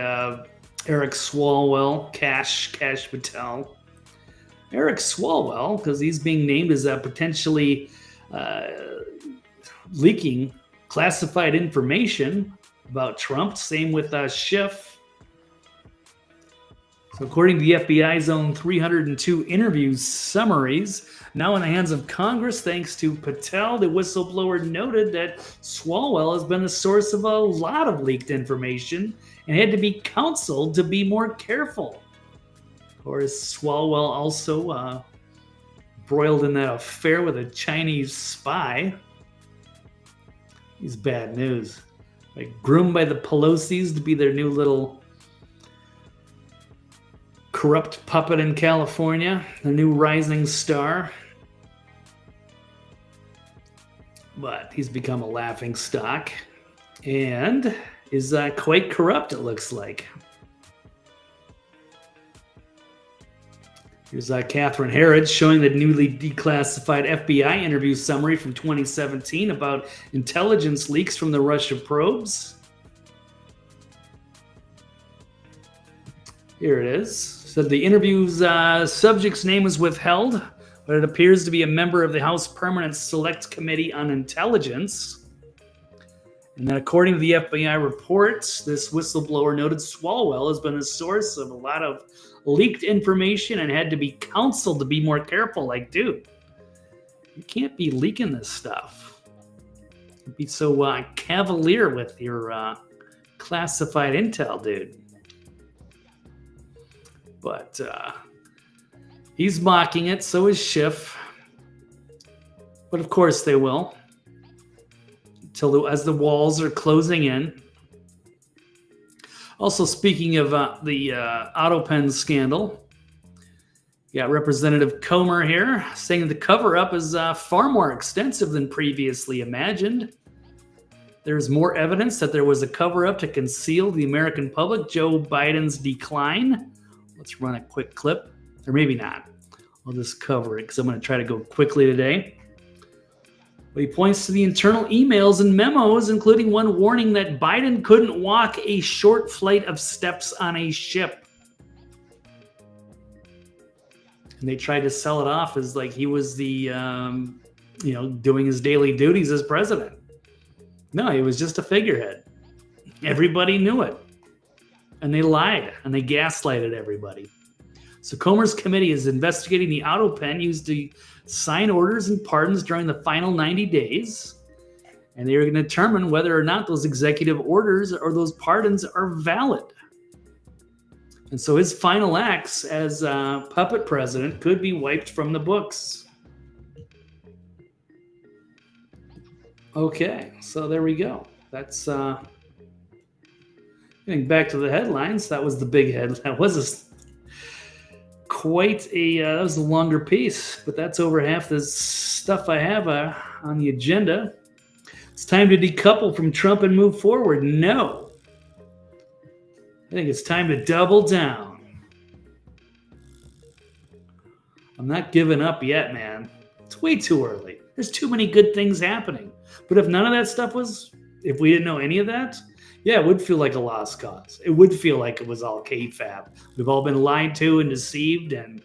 Eric Swalwell, Cash Patel. Eric Swalwell, because he's being named as potentially leaking classified information about Trump. Same with Schiff. So according to the FBI's own 302 interview summaries, now in the hands of Congress, thanks to Patel, the whistleblower noted that Swalwell has been the source of a lot of leaked information and had to be counseled to be more careful. Of course, Swalwell also broiled in that affair with a Chinese spy. He's bad news. Like, groomed by the Pelosi's to be their new little corrupt puppet in California, the new rising star. But he's become a laughing stock and is quite corrupt, it looks like. Here's Catherine Harrods showing the newly declassified FBI interview summary from 2017 about intelligence leaks from the Russia probes. Here it is. Said the interview's subject's name was withheld, but it appears to be a member of the House Permanent Select Committee on Intelligence. And then according to the FBI reports, this whistleblower noted Swalwell has been a source of a lot of leaked information and had to be counseled to be more careful. Like, dude, you can't be leaking this stuff. Don't be so cavalier with your classified intel, dude. But he's mocking it, so is Schiff. But of course they will. As the walls are closing in. Also, speaking of the AutoPen scandal, you got Representative Comer here saying the cover-up is far more extensive than previously imagined. There's more evidence that there was a cover-up to conceal the American public Joe Biden's decline. Let's run a quick clip, or maybe not. I'll just cover it because I'm going to try to go quickly today. But he points to the internal emails and memos, including one warning that Biden couldn't walk a short flight of steps on a ship. And they tried to sell it off as like he was the, doing his daily duties as president. No, he was just a figurehead. Everybody knew it. And they lied and they gaslighted everybody. So Comer's committee is investigating the AutoPen used to sign orders and pardons during the final 90 days. And they are going to determine whether or not those executive orders or those pardons are valid. And so his final acts as puppet president could be wiped from the books. Okay, so there we go. That's getting back to the headlines. That was the big head. That was that was a longer piece, but that's over half the stuff I have on the agenda. It's time to decouple from Trump and move forward. No. I think it's time to double down. I'm not giving up yet, man. It's way too early. There's too many good things happening. But if none of that stuff if we didn't know any of that, Yeah, it would feel like a lost cause. It would feel like it was all kayfabe. We've all been lied to and deceived, and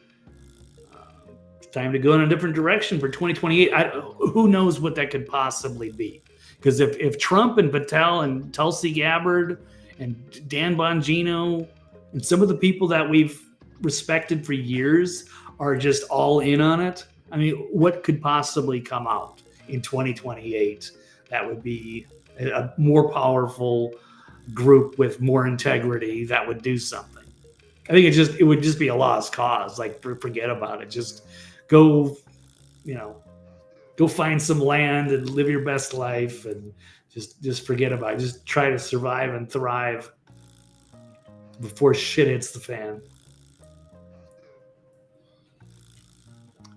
it's time to go in a different direction for 2028. Who knows what that could possibly be? Because if Trump and Patel and Tulsi Gabbard and Dan Bongino and some of the people that we've respected for years are just all in on it, I mean, what could possibly come out in 2028 that would be a more powerful group with more integrity that would do something? I think it would just be a lost cause. Like, forget about it. Just go find some land and live your best life, and just forget about it. Just try to survive and thrive before shit hits the fan.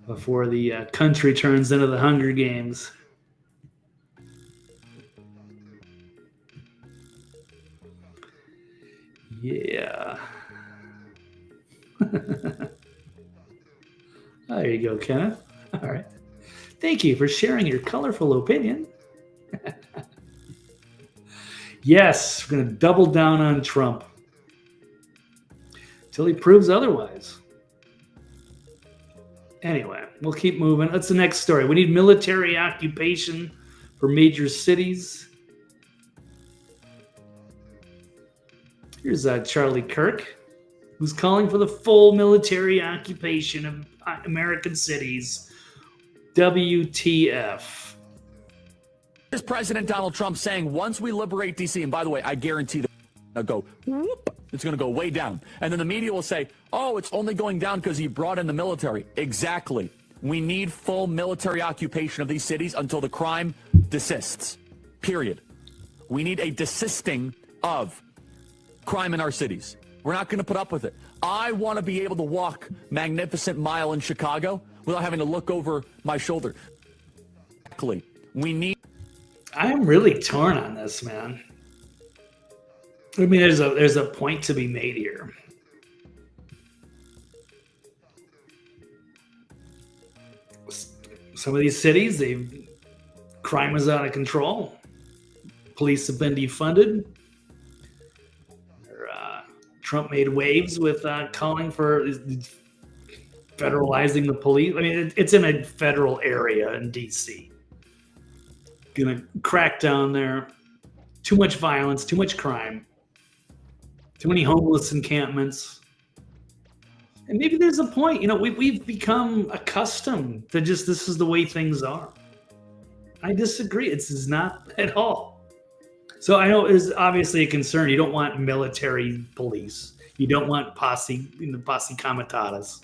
Before the country turns into the Hunger Games. Yeah. There you go, Kenneth. All right. Thank you for sharing your colorful opinion. Yes, we're going to double down on Trump until he proves otherwise. Anyway, we'll keep moving. That's the next story. We need military occupation for major cities. Here's Charlie Kirk, who's calling for the full military occupation of American cities. WTF. Here's President Donald Trump saying once we liberate D.C., and by the way, I guarantee that it'll go whoop, it's going to go way down. And then the media will say, oh, it's only going down because he brought in the military. Exactly. We need full military occupation of these cities until the crime desists. Period. We need a desisting of crime in our cities. We're not going to put up with it. I want to be able to walk Magnificent Mile in Chicago without having to look over my shoulder. We need. I'm really torn on this, man. I mean, there's a point to be made here. Some of these cities, crime is out of control. Police have been defunded. Trump made waves with calling for federalizing the police. I mean, it's in a federal area in D.C. Gonna crack down there. Too much violence, too much crime, too many homeless encampments. And maybe there's a point, we've become accustomed to just this is the way things are. I disagree. It's not at all. So I know it's obviously a concern. You don't want military police. You don't want posse comitatus.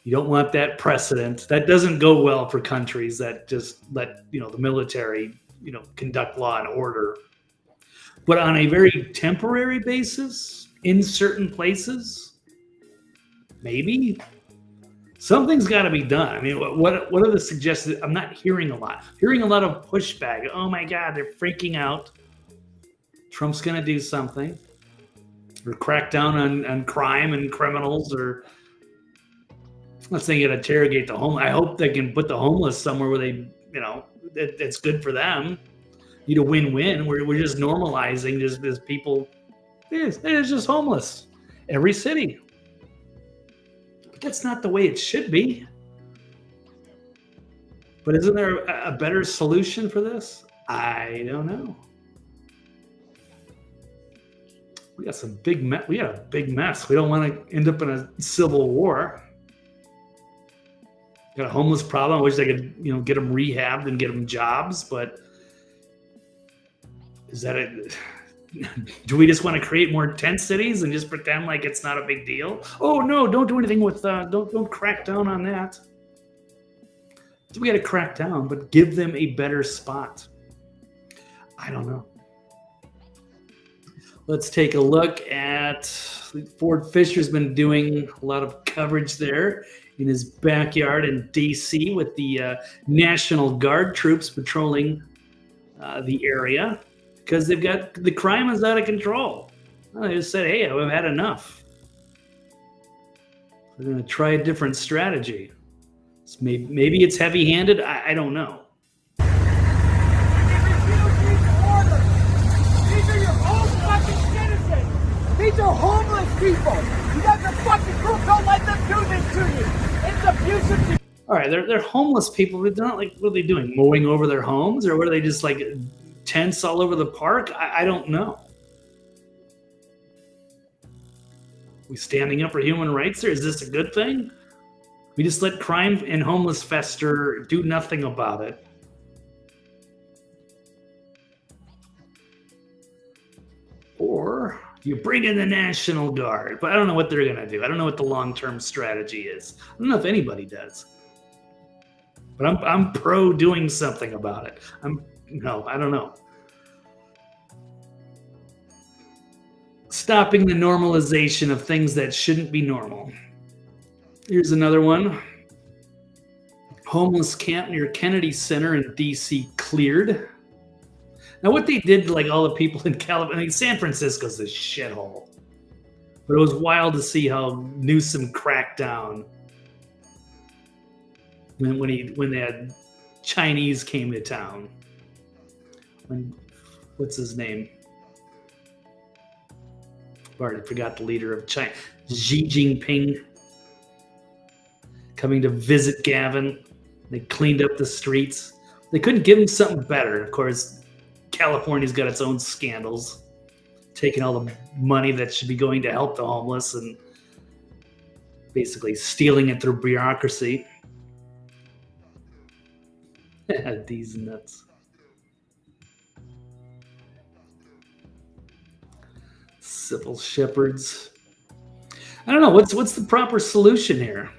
You don't want that precedent. That doesn't go well for countries that just let the military conduct law and order. But on a very temporary basis, in certain places, maybe something's got to be done. I mean, what are the suggestions? I'm not hearing a lot. Hearing a lot of pushback. Oh my God, they're freaking out. Trump's going to do something, or crack down on crime and criminals, or I'm not saying you got to interrogate the homeless. I hope they can put the homeless somewhere where they, it's good for them. You need a win-win. We're just normalizing just people. It's just homeless. Every city. But that's not the way it should be. But isn't there a better solution for this? I don't know. We got a big mess. We don't want to end up in a civil war. Got a homeless problem. I wish they could, get them rehabbed and get them jobs. But is that it? Do we just want to create more tent cities and just pretend like it's not a big deal? Oh no! Don't do anything with. Don't crack down on that. So we got to crack down, but give them a better spot. I don't know. Let's take a look at Ford Fisher's been doing a lot of coverage there in his backyard in D.C. with the National Guard troops patrolling the area because they've got the crime is out of control. Well, they just said, "Hey, I've had enough." We're going to try a different strategy. Maybe it's heavy-handed. I don't know. These are homeless people. You guys are fucking group. Don't let them do this to you. It's abusive. All right, they're homeless people. They're not like, what are they doing? Mowing over their homes, or what are they just like tents all over the park? I don't know. We standing up for human rights there? Is this a good thing? We just let crime and homeless fester, do nothing about it. Or you bring in the National Guard. But I don't know what they're going to do. I don't know what the long-term strategy is. I don't know if anybody does. But I'm pro doing something about it. I don't know. Stopping the normalization of things that shouldn't be normal. Here's another one. Homeless camp near Kennedy Center in D.C. cleared. Now, what they did to like all the people in California, I mean, San Francisco's a shithole. But it was wild to see how Newsom cracked down when they had Chinese came to town. What's his name? I already forgot the leader of China. Xi Jinping coming to visit Gavin. They cleaned up the streets. They couldn't give him something better. Of course, California's got its own scandals, taking all the money that should be going to help the homeless and basically stealing it through bureaucracy. These nuts. Civil shepherds. I don't know. What's the proper solution here?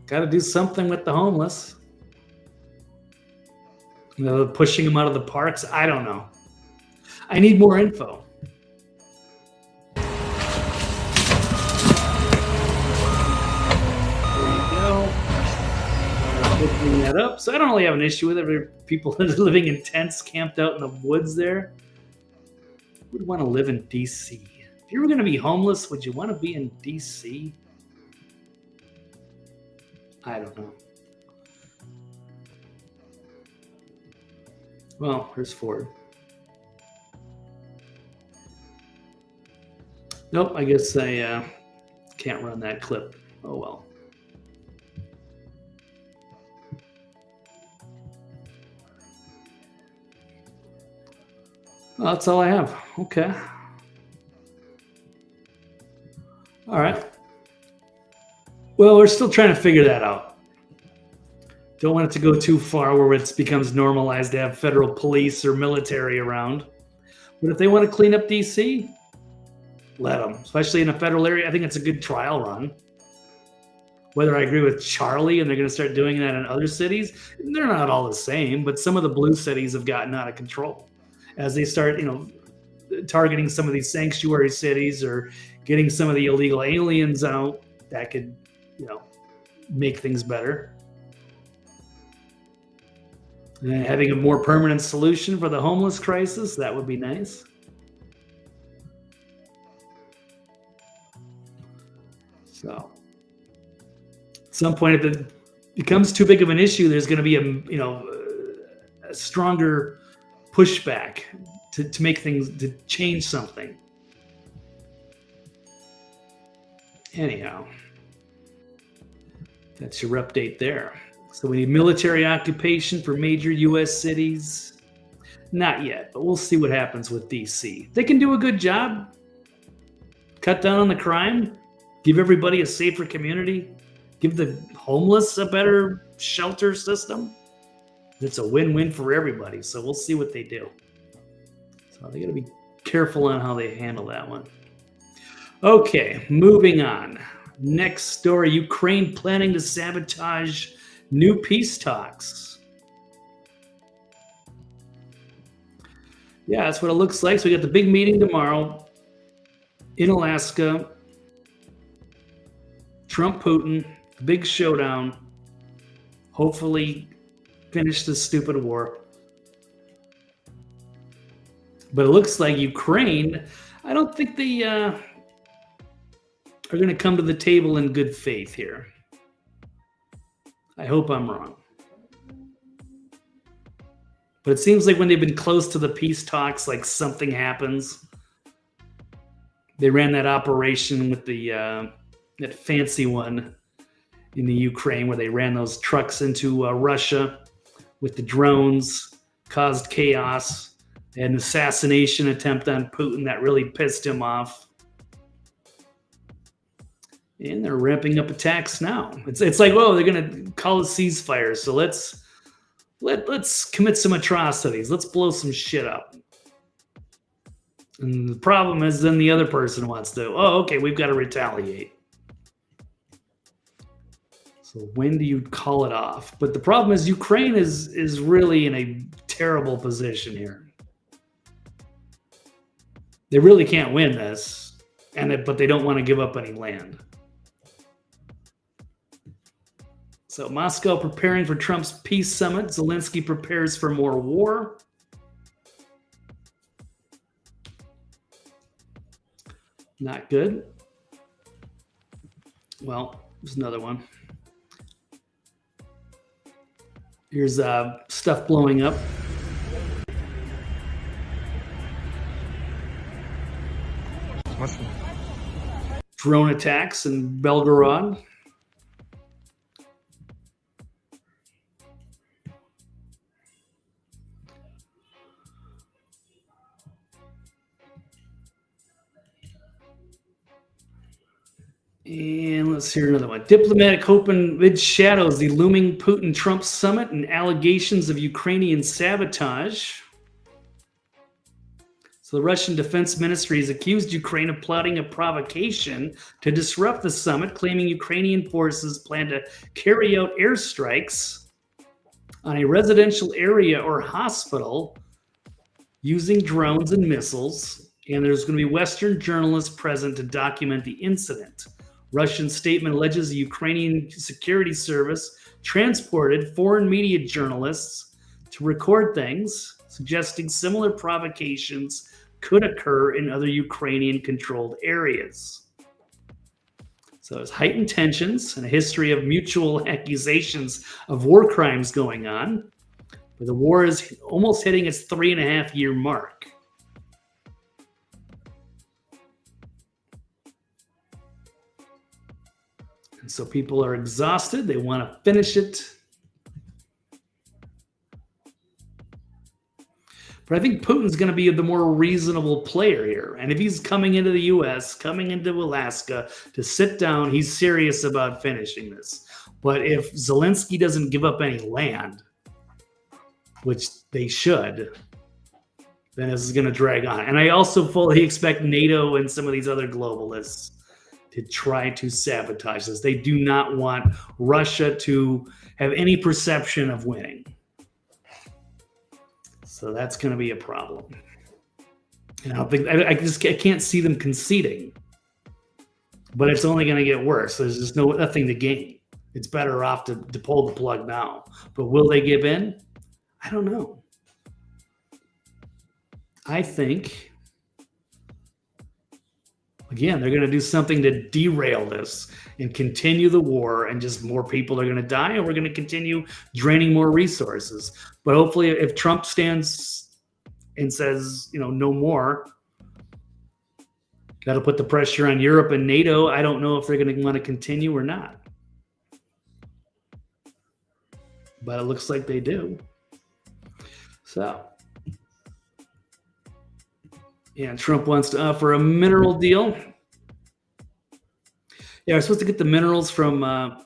Got to do something with the homeless. Pushing them out of the parks. I don't know. I need more info. There you go. Opening that up. So I don't really have an issue with it. People living in tents, camped out in the woods there. Who would want to live in D.C.? If you were going to be homeless, would you want to be in D.C.? I don't know. Well, here's Ford. Nope, I guess I can't run that clip. Oh well. Well, that's all I have. Okay. All right. Well, we're still trying to figure that out. Don't want it to go too far where it becomes normalized to have federal police or military around. But if they want to clean up DC, let them, especially in a federal area. I think it's a good trial run. Whether I agree with Charlie and they're going to start doing that in other cities, they're not all the same, but some of the blue cities have gotten out of control. As they start, targeting some of these sanctuary cities or getting some of the illegal aliens out, that could, make things better. And having a more permanent solution for the homeless crisis, that would be nice. So, at some point, if it becomes too big of an issue, there's going to be a stronger pushback to make things, to change something. Anyhow, that's your update there. So we need military occupation for major U.S. cities. Not yet, but we'll see what happens with D.C. They can do a good job. Cut down on the crime. Give everybody a safer community. Give the homeless a better shelter system. It's a win-win for everybody. So we'll see what they do. So they got to be careful on how they handle that one. Okay, moving on. Next story, Ukraine planning to sabotage new peace talks. Yeah, that's what it looks like. So we got the big meeting tomorrow in Alaska. Trump, Putin, big showdown. Hopefully finish this stupid war. But it looks like Ukraine, I don't think they are going to come to the table in good faith here. I hope I'm wrong. But it seems like when they've been close to the peace talks, like something happens. They ran that operation with the that fancy one in the Ukraine where they ran those trucks into Russia with the drones, caused chaos. They had an assassination attempt on Putin that really pissed him off. And they're ramping up attacks now. It's like, oh, they're gonna call a ceasefire, so let's commit some atrocities. Let's blow some shit up. And the problem is then the other person wants to, oh, okay, we've got to retaliate. So when do you call it off? But the problem is Ukraine is really in a terrible position here. They really can't win this, but they don't want to give up any land. So Moscow preparing for Trump's peace summit. Zelensky prepares for more war. Not good. Well, there's another one. Here's stuff blowing up. Drone attacks in Belgorod. And let's hear another one. Diplomatic hope amid shadows, the looming Putin-Trump summit and allegations of Ukrainian sabotage. So the Russian Defense Ministry has accused Ukraine of plotting a provocation to disrupt the summit, claiming Ukrainian forces plan to carry out airstrikes on a residential area or hospital using drones and missiles. And there's going to be Western journalists present to document the incident. Russian statement alleges the Ukrainian security service transported foreign media journalists to record things, suggesting similar provocations could occur in other Ukrainian-controlled areas. So there's heightened tensions and a history of mutual accusations of war crimes going on. But the war is almost hitting its 3.5-year mark. And so people are exhausted. They want to finish it. But I think Putin's going to be the more reasonable player here. And if he's coming into the U.S., coming into Alaska to sit down, he's serious about finishing this. But if Zelensky doesn't give up any land, which they should, then this is going to drag on. And I also fully expect NATO and some of these other globalists to try to sabotage this. They do not want Russia to have any perception of winning. So that's going to be a problem. And I can't see them conceding. But it's only going to get worse. There's just nothing to gain. It's better off to pull the plug now. But will they give in? I don't know. I think, again, they're going to do something to derail this and continue the war, and just more people are going to die, and we're going to continue draining more resources. But hopefully if Trump stands and says, no more, got to put the pressure on Europe and NATO. I don't know if they're going to want to continue or not. But it looks like they do. So, yeah, Trump wants to offer a mineral deal. Yeah, we're supposed to get the minerals from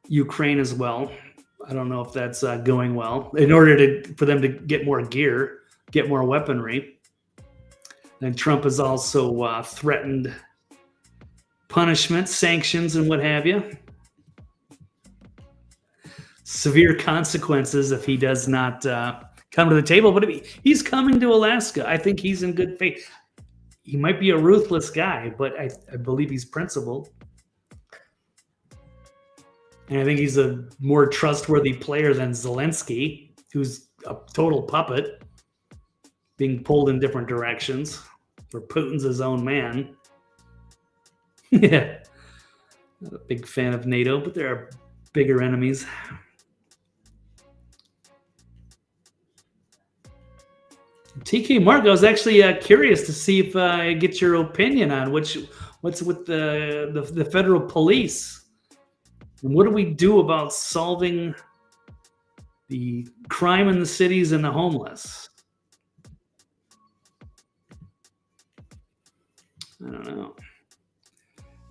Ukraine as well. I don't know if that's going well. In order for them to get more gear, get more weaponry. And Trump has also threatened punishment, sanctions, and what have you. Severe consequences if he does not come to the table. But he's coming to Alaska. I think he's in good faith. He might be a ruthless guy, but I believe he's principled. And I think he's a more trustworthy player than Zelensky, who's a total puppet, being pulled in different directions. For Putin's his own man. Yeah. Not a big fan of NATO, but there are bigger enemies. TK Mark, I was actually curious to see if I get your opinion on what's with the federal police. And what do we do about solving the crime in the cities and the homeless? I don't know.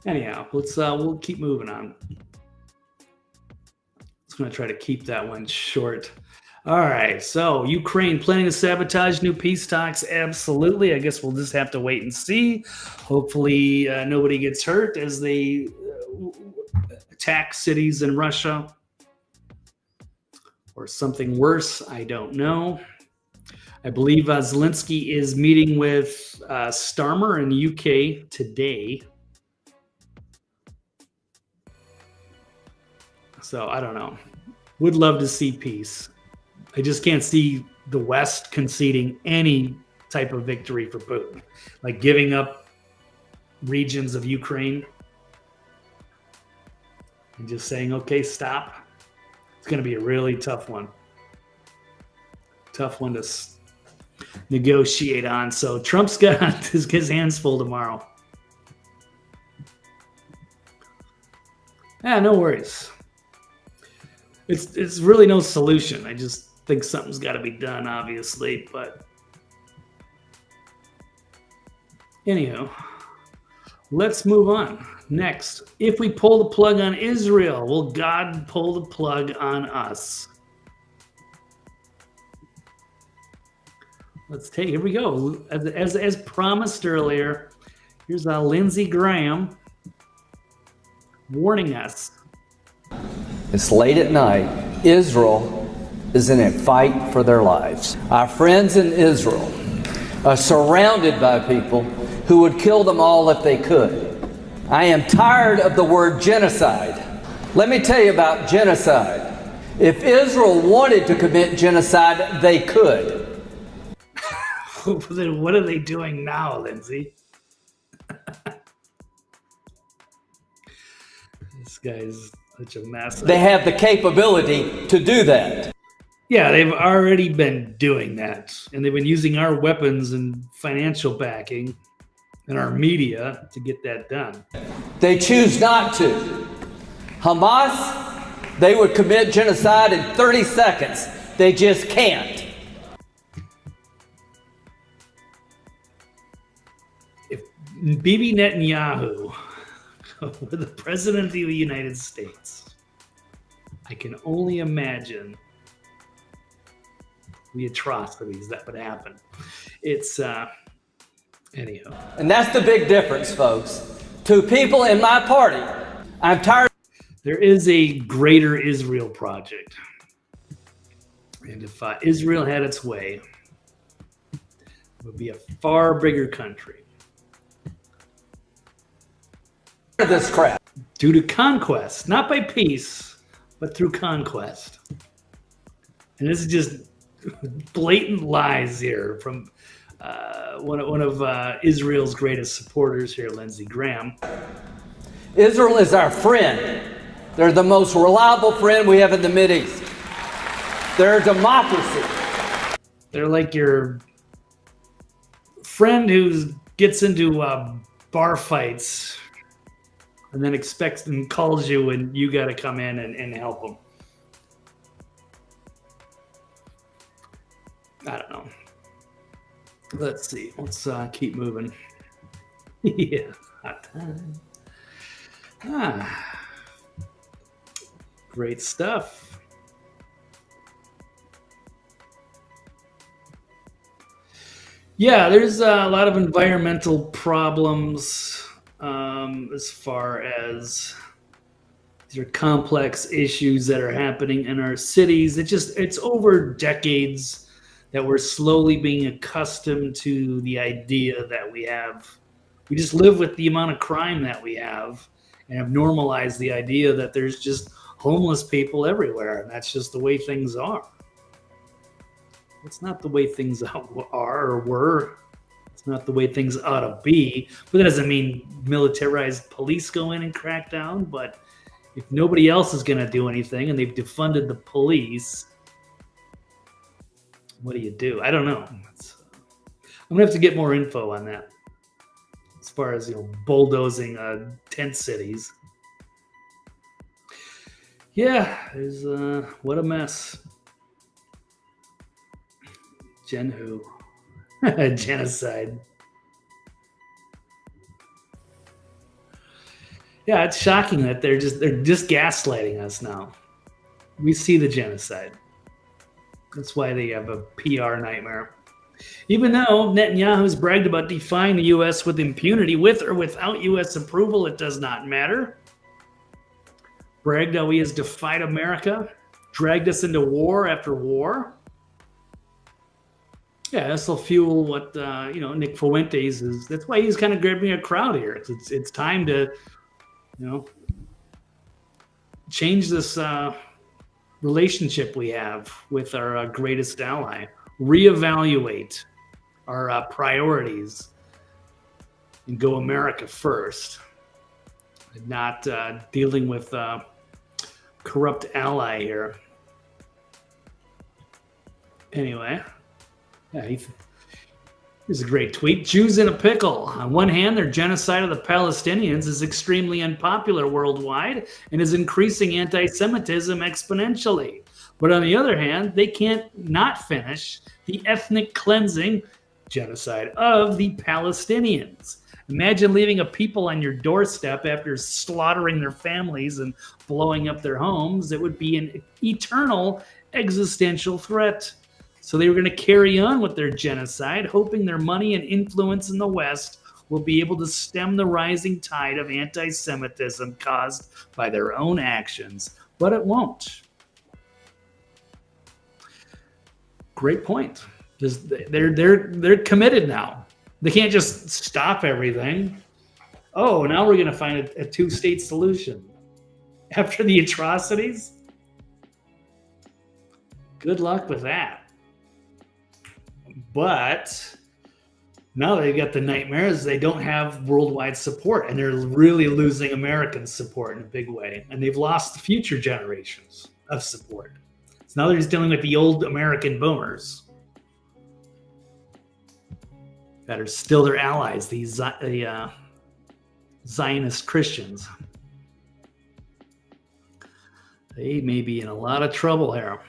Anyhow, we'll keep moving on. Just going to try to keep that one short. All right, so Ukraine planning to sabotage new peace talks. Absolutely. I guess we'll just have to wait and see. Hopefully nobody gets hurt as they attack cities in Russia. Or something worse, I don't know. I believe Zelensky is meeting with Starmer in the UK today. So I don't know. Would love to see peace. I just can't see the West conceding any type of victory for Putin, like giving up regions of Ukraine and just saying, okay, stop. It's going to be a really tough one. Tough one to negotiate on. So Trump's got his hands full tomorrow. Yeah, no worries. It's really no solution. I just think something's got to be done, obviously. But anyhow, let's move on. Next, if we pull the plug on Israel, will God pull the plug on us? Here we go. As promised earlier, here's Lindsey Graham warning us. It's late at night. Israel is in a fight for their lives. Our friends in Israel are surrounded by people who would kill them all if they could. I am tired of the word genocide. Let me tell you about genocide. If Israel wanted to commit genocide, they could. Then what are they doing now, Lindsay? This guy's such a mess. They have the capability to do that. Yeah, they've already been doing that. And they've been using our weapons and financial backing and our media to get that done. They choose not to. Hamas, they would commit genocide in 30 seconds. They just can't. If Bibi Netanyahu were the president of the United States, I can only imagine the atrocities that would happen. It's anyhow. And that's the big difference, folks. To people in my party, I'm tired. There is a greater Israel project. And if Israel had its way, it would be a far bigger country. This crap. Due to conquest, not by peace, but through conquest. And this is just blatant lies here from one of Israel's greatest supporters here, Lindsey Graham. Israel is our friend. They're the most reliable friend we have in the Mideast. They're a democracy. They're like your friend who gets into bar fights and then expects and calls you and you got to come in and help them. I don't know. Let's see. Let's keep moving. Yeah. Hot time. Great stuff. Yeah, there's a lot of environmental problems as far as these are complex issues that are happening in our cities. It's over decades that we're slowly being accustomed to the idea that we just live with the amount of crime that we have and have normalized the idea that there's just homeless people everywhere, and that's just the way things are. It's not the way things are or were. It's not the way things ought to be. But that doesn't mean militarized police go in and crack down. But if nobody else is going to do anything and they've defunded the police, what do you do? I don't know. I'm gonna have to get more info on that. As far as bulldozing tent cities. Yeah, there's what a mess. Gen who? Genocide. Yeah, it's shocking that they're just gaslighting us now. We see the genocide. That's why they have a PR nightmare. Even though Netanyahu's bragged about defying the U.S. with impunity, with or without U.S. approval, it does not matter. Bragged how he has defied America, dragged us into war after war. Yeah, this will fuel what Nick Fuentes is. That's why he's kind of grabbing a crowd here. It's time to change this relationship we have with our greatest ally. Reevaluate our priorities and go America first, and not dealing with corrupt ally here. Anyway, yeah, here's a great tweet. Jews in a pickle. On one hand, their genocide of the Palestinians is extremely unpopular worldwide and is increasing anti-Semitism exponentially. But on the other hand, they can't not finish the ethnic cleansing genocide of the Palestinians. Imagine leaving a people on your doorstep after slaughtering their families and blowing up their homes. It would be an eternal existential threat. So they were going to carry on with their genocide, hoping their money and influence in the West will be able to stem the rising tide of anti-Semitism caused by their own actions. But it won't. Great point. They're committed now. They can't just stop everything. Oh, now we're going to find a two-state solution after the atrocities. Good luck with that. But now they've got the nightmares. They don't have worldwide support, and they're really losing American support in a big way. And they've lost future generations of support. So now they're just dealing with the old American boomers that are still their allies, the Zionist Christians. They may be in a lot of trouble here.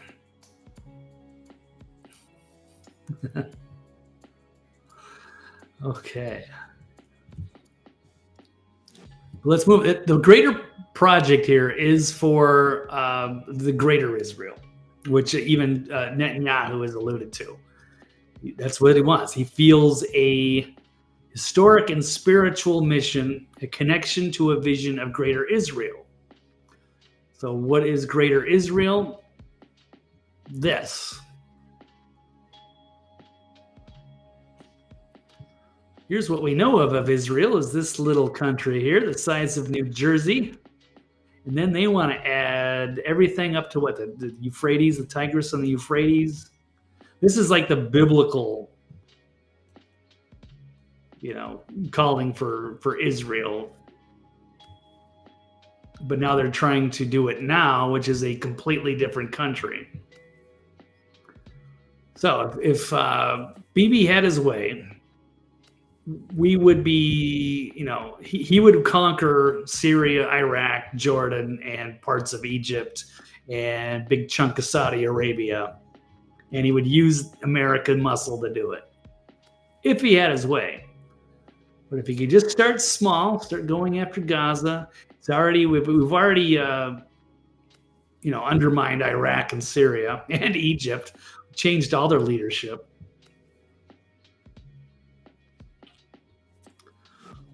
Okay. Let's move. The greater project here is for the greater Israel, which even Netanyahu has alluded to. That's what he wants. He feels a historic and spiritual mission, a connection to a vision of greater Israel. So what is greater Israel? This. Here's what we know of Israel is this little country here, the size of New Jersey. And then they want to add everything up to what? The Euphrates, the Tigris and the Euphrates. This is like the biblical, calling for Israel. But now they're trying to do it now, which is a completely different country. So if Bibi had his way, we would be, he would conquer Syria, Iraq, Jordan, and parts of Egypt, and big chunk of Saudi Arabia. And he would use American muscle to do it, if he had his way. But if he could just start small, start going after Gaza, we've already undermined Iraq and Syria and Egypt, changed all their leadership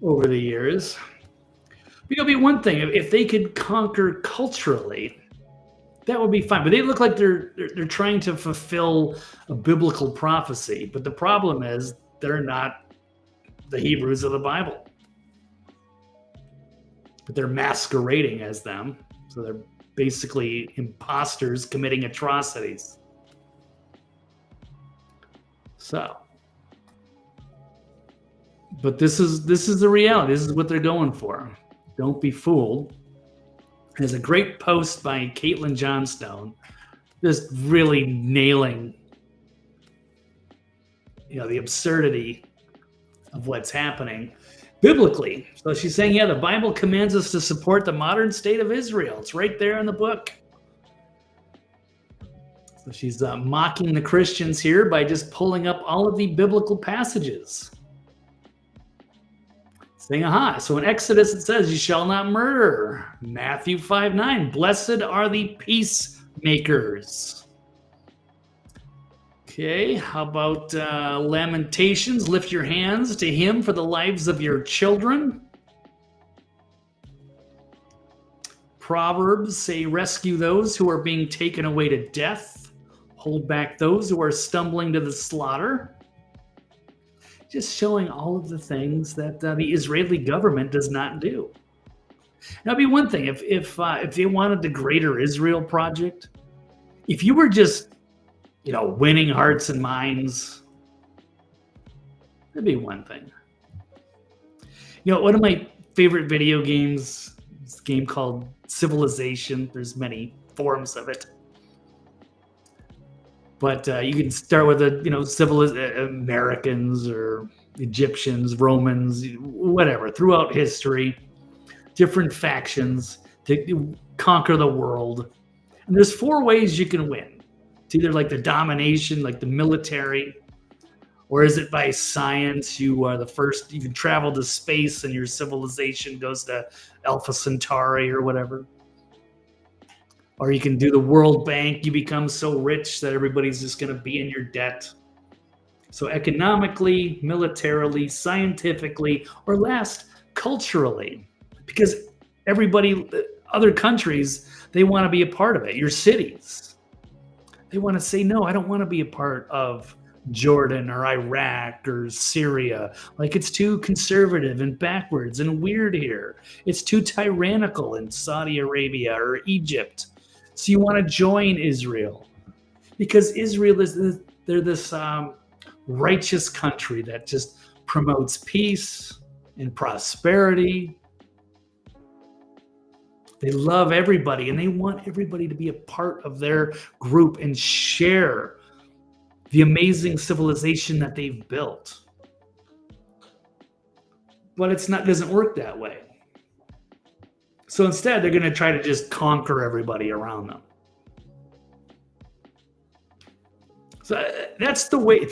over the years. But it'll be one thing if they could conquer culturally, that would be fine. But they look like they're trying to fulfill a biblical prophecy. But the problem is they're not the Hebrews of the Bible. But they're masquerading as them. So they're basically imposters committing atrocities. So, but this is the reality. This is what they're going for. Don't be fooled. There's a great post by Caitlin Johnstone, just really nailing the absurdity of what's happening biblically. So she's saying, yeah, the Bible commands us to support the modern state of Israel. It's right there in the book. So she's mocking the Christians here by just pulling up all of the biblical passages. Saying, aha, so in Exodus it says, you shall not murder. Matthew 5:9, blessed are the peacemakers. Okay, how about Lamentations? Lift your hands to him for the lives of your children. Proverbs say, rescue those who are being taken away to death. Hold back those who are stumbling to the slaughter. Just showing all of the things that the Israeli government does not do. Now, it'd be one thing if they wanted the Greater Israel Project. If you were just winning hearts and minds, that'd be one thing. One of my favorite video games is a game called Civilization. There's many forms of it. But you can start with Americans or Egyptians, Romans, whatever, throughout history, different factions to conquer the world. And there's 4 ways you can win. It's either like the domination, like the military, or is it by science? You are the first, you can travel to space and your civilization goes to Alpha Centauri or whatever. Or you can do the World Bank. You become so rich that everybody's just going to be in your debt. So economically, militarily, scientifically, or last, culturally. Because everybody, other countries, they want to be a part of it. Your cities. They want to say, no, I don't want to be a part of Jordan or Iraq or Syria. Like, it's too conservative and backwards and weird here. It's too tyrannical in Saudi Arabia or Egypt. So you want to join Israel because Israel is they're this righteous country that just promotes peace and prosperity. They love everybody and they want everybody to be a part of their group and share the amazing civilization that they've built. But doesn't work that way. So instead, they're going to try to just conquer everybody around them. So that's the way.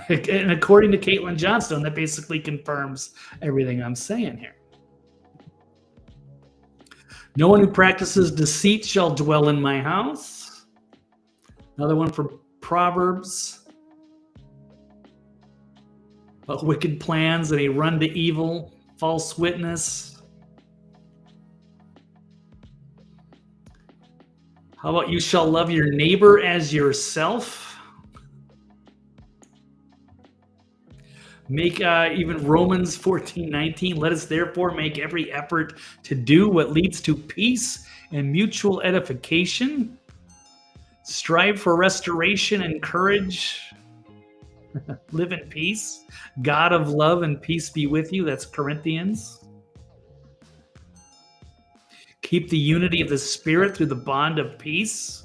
And according to Caitlin Johnstone, that basically confirms everything I'm saying here. No one who practices deceit shall dwell in my house. Another one from Proverbs. About wicked plans and a run to evil, false witness. How about you shall love your neighbor as yourself? Make even Romans 14:19. Let us therefore make every effort to do what leads to peace and mutual edification. Strive for restoration and courage. Live in peace. God of love and peace be with you. That's Corinthians. Keep the unity of the Spirit through the bond of peace.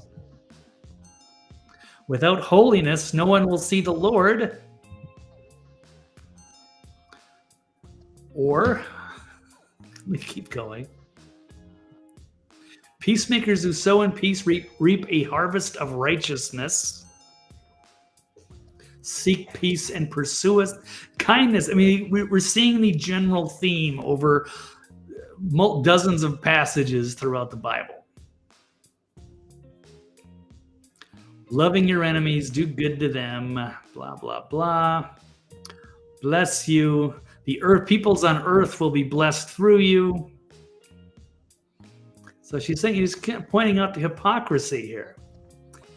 Without holiness, no one will see the Lord. Or, let me keep going. Peacemakers who sow in peace reap a harvest of righteousness. Seek peace and pursue it. Kindness. I mean, we're seeing the general theme over dozens of passages throughout the Bible. Loving your enemies, do good to them, blah, blah, blah. Bless you. The peoples on earth will be blessed through you. So she's saying, he's pointing out the hypocrisy here.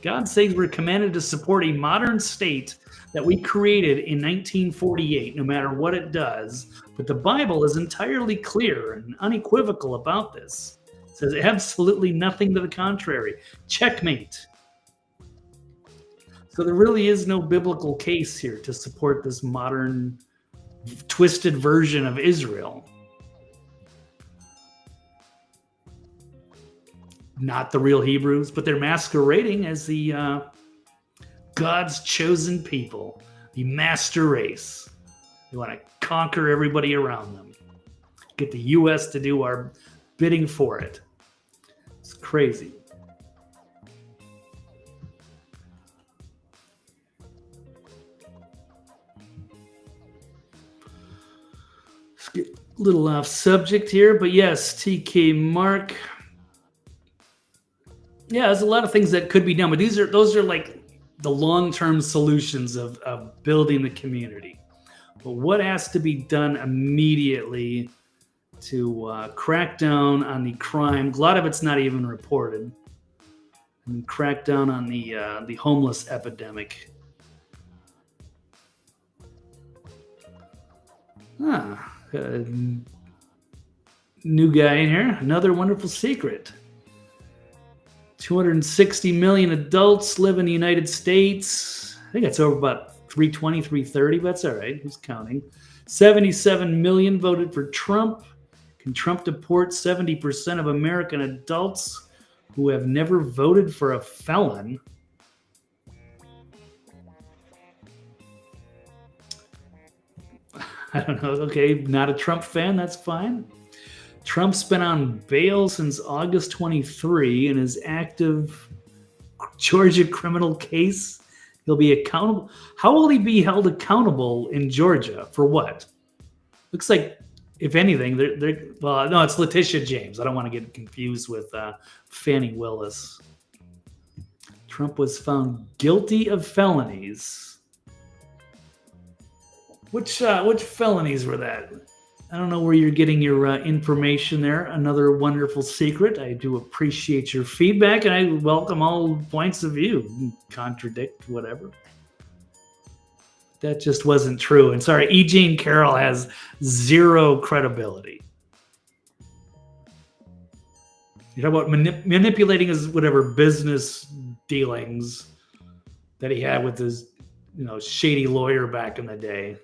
God says we're commanded to support a modern state that we created in 1948, no matter what it does. But the Bible is entirely clear and unequivocal about this. It says absolutely nothing to the contrary. Checkmate. So there really is no biblical case here to support this modern, twisted version of Israel. Not the real Hebrews, but they're masquerading as the God's chosen people, the master race. They want to conquer everybody around them. Get the U.S. to do our bidding for it. It's crazy. Let's get a little off subject here, but yes, TK Mark. Yeah, there's a lot of things that could be done, but those are like the long-term solutions of building the community. But what has to be done immediately to crack down on the crime? A lot of it's not even reported. And crack down on the homeless epidemic. New guy in here. Another wonderful secret. 260 million adults live in the United States. I think that's over about 320, 330, but that's all right. Who's counting? 77 million voted for Trump. Can Trump deport 70% of American adults who have never voted for a felon? I don't know. Okay, not a Trump fan. That's fine. Trump's been on bail since August 23 in his active Georgia criminal case. He'll be accountable. How will he be held accountable in Georgia? For what? Looks like, if anything, well, no, it's Letitia James. I don't want to get confused with Fannie Willis. Trump was found guilty of felonies. Which felonies were that? I don't know where you're getting your information there. Another wonderful secret. I do appreciate your feedback, and I welcome all points of view. Contradict, whatever. That just wasn't true. And sorry, E. Jean Carroll has zero credibility. You talk about manipulating his whatever business dealings that he had with his, shady lawyer back in the day.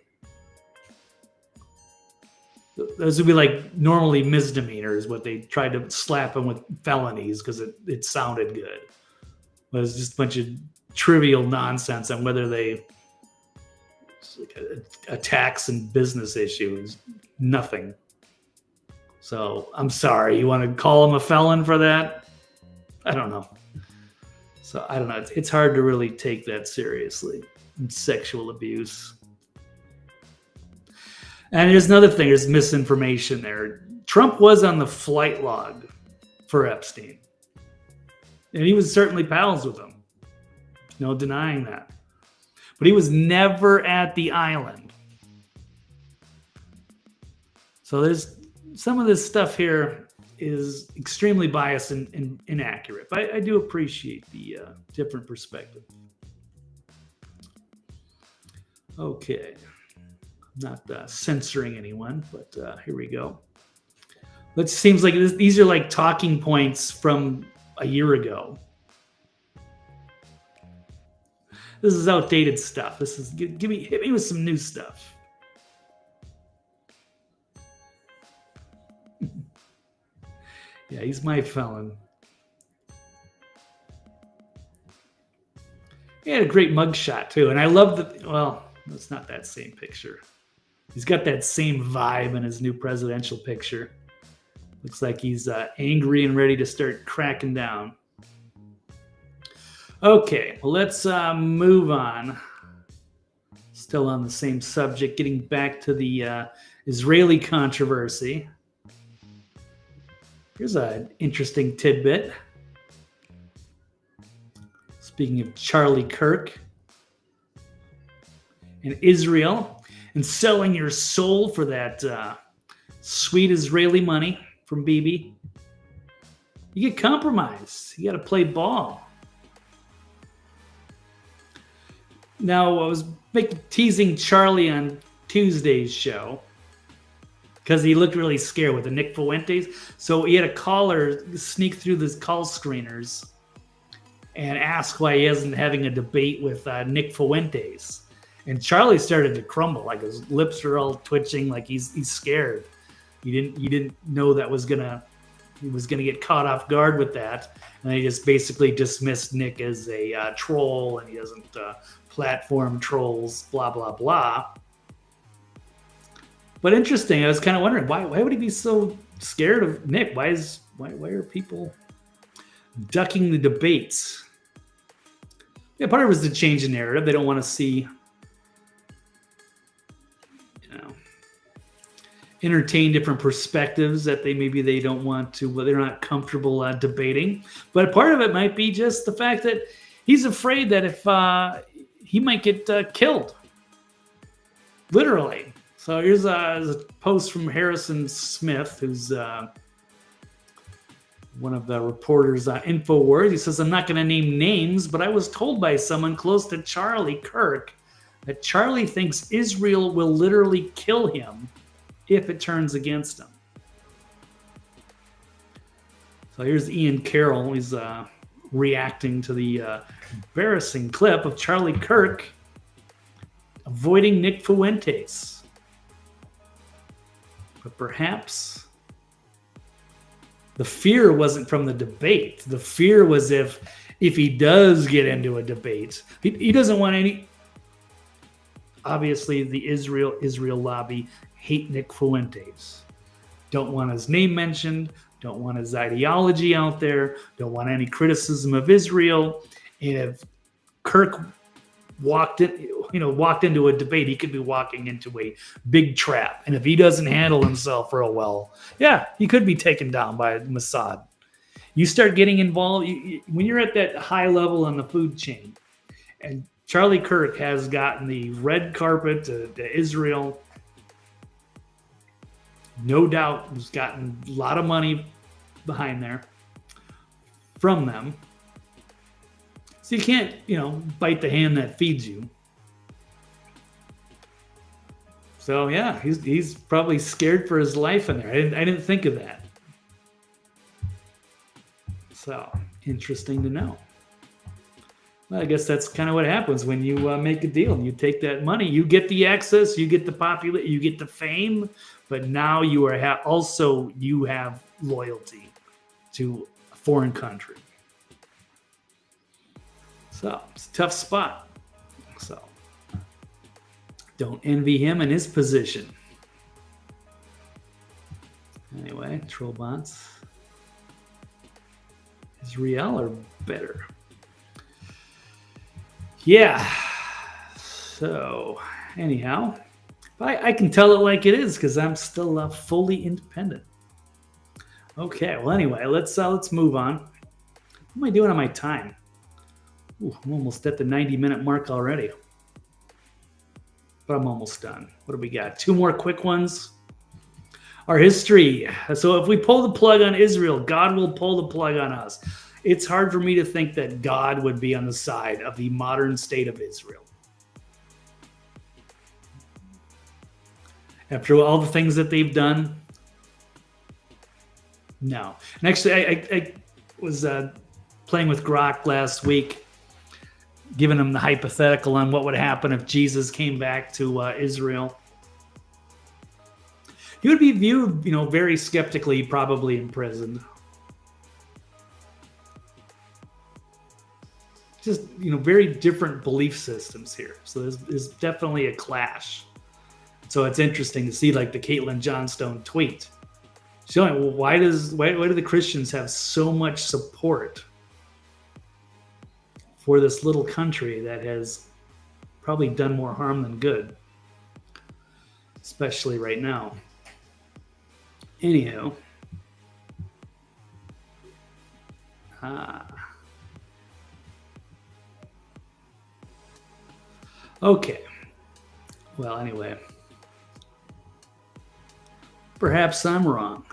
Those would be like normally misdemeanors, but they tried to slap him with felonies because it sounded good. But it's just a bunch of trivial nonsense on whether it's like a tax and business issue is nothing. So I'm sorry, you want to call him a felon for that? I don't know. So I don't know. It's hard to really take that seriously. Sexual abuse. And there's another thing, there's misinformation there. Trump was on the flight log for Epstein. And he was certainly pals with him. No denying that. But he was never at the island. So there's some of this stuff here is extremely biased and inaccurate. But I do appreciate the different perspective. Okay. Not censoring anyone, but here we go. It seems like these are like talking points from a year ago. This is outdated stuff. This is hit me with some new stuff. Yeah, he's my felon. He had a great mugshot too, and I love the. Well, it's not that same picture. He's got that same vibe in his new presidential picture. Looks like he's angry and ready to start cracking down. Okay, well, let's move on. Still on the same subject, getting back to the Israeli controversy. Here's an interesting tidbit. Speaking of Charlie Kirk and Israel and selling your soul for that sweet Israeli money from Bibi, you get compromised. You got to play ball. Now, I was teasing Charlie on Tuesday's show because he looked really scared with the Nick Fuentes. So he had a caller sneak through the call screeners and ask why he isn't having a debate with Nick Fuentes. And Charlie started to crumble, like his lips are all twitching, like he's scared. You didn't know that was gonna he was going to get caught off guard with that. And they just basically dismissed Nick as a troll, and he doesn't platform trolls, blah, blah, blah. But interesting, I was kind of wondering, why would he be so scared of Nick? Why are people ducking the debates? Yeah, part of it was to change the narrative. They don't want to see, entertain different perspectives that they don't want to, they're not comfortable debating. But part of it might be just the fact that he's afraid that if he might get killed, literally. So here's a post from Harrison Smith, who's one of the reporters on InfoWars. He says, I'm not going to name names, but I was told by someone close to Charlie Kirk that Charlie thinks Israel will literally kill him if it turns against him. So here's Ian Carroll. He's reacting to the embarrassing clip of Charlie Kirk avoiding Nick Fuentes. But perhaps the fear wasn't from the debate. The fear was if he does get into a debate, he doesn't want any. Obviously, the Israel lobby hate Nick Fuentes. Don't want his name mentioned. Don't want his ideology out there. Don't want any criticism of Israel. And if Kirk walked into a debate, he could be walking into a big trap. And if he doesn't handle himself real well, yeah, he could be taken down by Mossad. You start getting involved when you're at that high level on the food chain. And Charlie Kirk has gotten the red carpet to Israel. No doubt has gotten a lot of money behind there from them. So you can't, bite the hand that feeds you. So yeah, he's probably scared for his life in there. I didn't think of that. So interesting to know. Well, I guess that's kind of what happens when you make a deal. You take that money, you get the access, you get the popularity, you get the fame, but now you are you have loyalty to a foreign country. So it's a tough spot. So don't envy him in his position. Anyway, troll bots. Is real or better? Yeah. So anyhow, I can tell it like it is because I'm still fully independent. Okay. Well, anyway, let's move on. What am I doing on my time? Ooh, I'm almost at the 90-minute mark already. But I'm almost done. What do we got? 2 more quick ones. Our history. So if we pull the plug on Israel, God will pull the plug on us. It's hard for me to think that God would be on the side of the modern state of Israel. After all the things that they've done, no. And actually, I was playing with Grok last week, giving him the hypothetical on what would happen if Jesus came back to Israel. He would be viewed, very skeptically, probably imprisoned. Just, very different belief systems here. So there's definitely a clash. So it's interesting to see, like, the Caitlin Johnstone tweet showing, well, why do the Christians have so much support for this little country that has probably done more harm than good, especially right now. Anyhow, okay. Well, anyway, perhaps I'm wrong.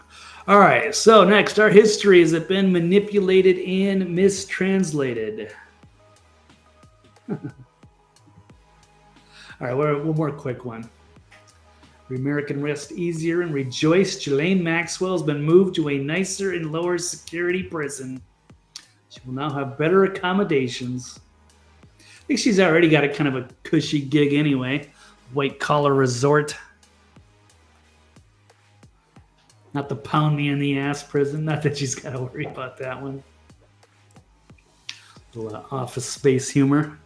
All right. So next, our history has been manipulated and mistranslated. All right, one more quick one. The American rest easier and rejoice. Ghislaine Maxwell has been moved to a nicer and lower security prison. She will now have better accommodations. I think she's already got a kind of a cushy gig anyway. White collar resort. Not the pound me in the ass prison. Not that she's got to worry about that one. A little Office Space humor.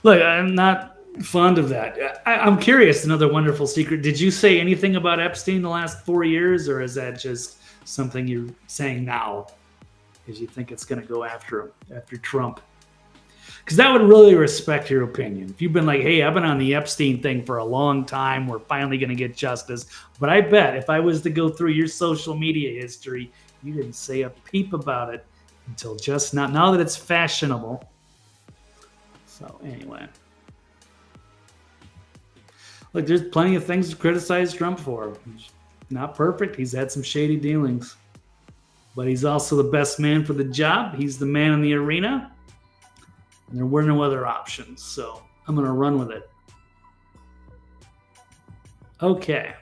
Look, I'm not fond of that. I'm curious, another wonderful secret. Did you say anything about Epstein the last 4 years, or is that just something you're saying now because you think it's going to go after him, after Trump? Because that would really respect your opinion. If you've been like, hey, I've been on the Epstein thing for a long time, we're finally going to get justice. But I bet if I was to go through your social media history, you didn't say a peep about it until just now that it's fashionable. So anyway. Look, there's plenty of things to criticize Trump for. He's not perfect. He's had some shady dealings. But he's also the best man for the job. He's the man in the arena. And there were no other options. So I'm going to run with it. Okay.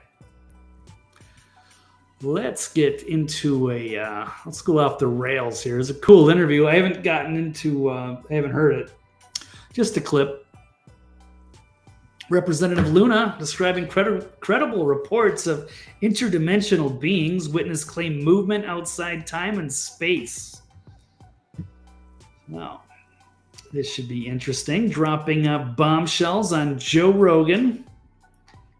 Let's get into let's go off the rails here. It's a cool interview. I haven't gotten into, I haven't heard it. Just a clip. Representative Luna describing credible reports of interdimensional beings. Witness claim movement outside time and space. Now, this should be interesting. Dropping bombshells on Joe Rogan.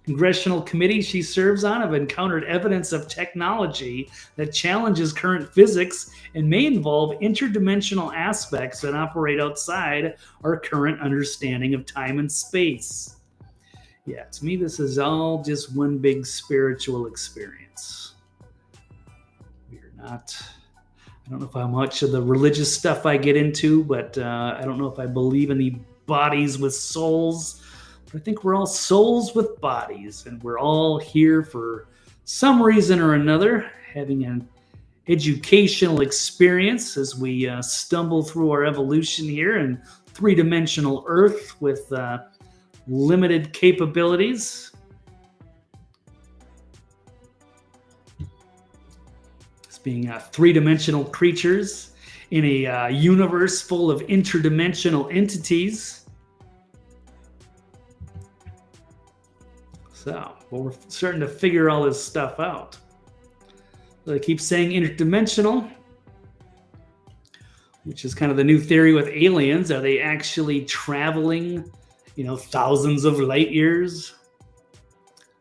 Congressional committee she serves on have encountered evidence of technology that challenges current physics and may involve interdimensional aspects that operate outside our current understanding of time and space. Yeah, to me, this is all just one big spiritual experience. We're not, I don't know how much of the religious stuff I get into, but I don't know if I believe in the bodies with souls. I think we're all souls with bodies, and we're all here for some reason or another, having an educational experience as we stumble through our evolution here in three-dimensional Earth with limited capabilities. As being three-dimensional creatures in a universe full of interdimensional entities. So, well, we're starting to figure all this stuff out. They keep saying interdimensional, which is kind of the new theory with aliens. Are they actually traveling, thousands of light years?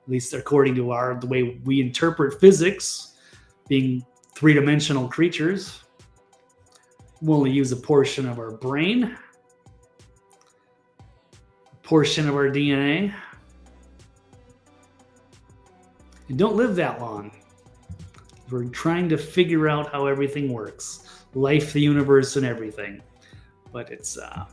At least according to the way we interpret physics, being three-dimensional creatures. We'll only use a portion of our brain, a portion of our DNA. And don't live that long. We're trying to figure out how everything works. Life, the universe, and everything. But it's a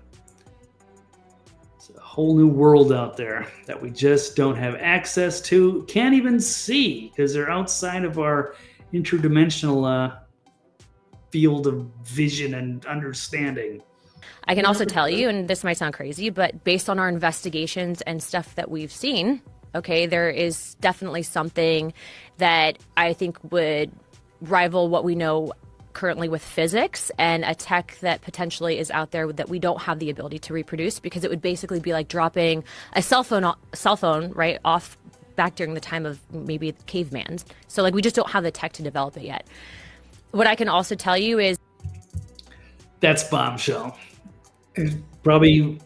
whole new world out there that we just don't have access to, can't even see, because they're outside of our interdimensional field of vision and understanding. I can also tell you, and this might sound crazy, but based on our investigations and stuff that we've seen, okay, there is definitely something that I think would rival what we know currently with physics, and a tech that potentially is out there that we don't have the ability to reproduce, because it would basically be like dropping a cell phone right off back during the time of maybe caveman. So like we just don't have the tech to develop it yet. What I can also tell you is that's bombshell. And probably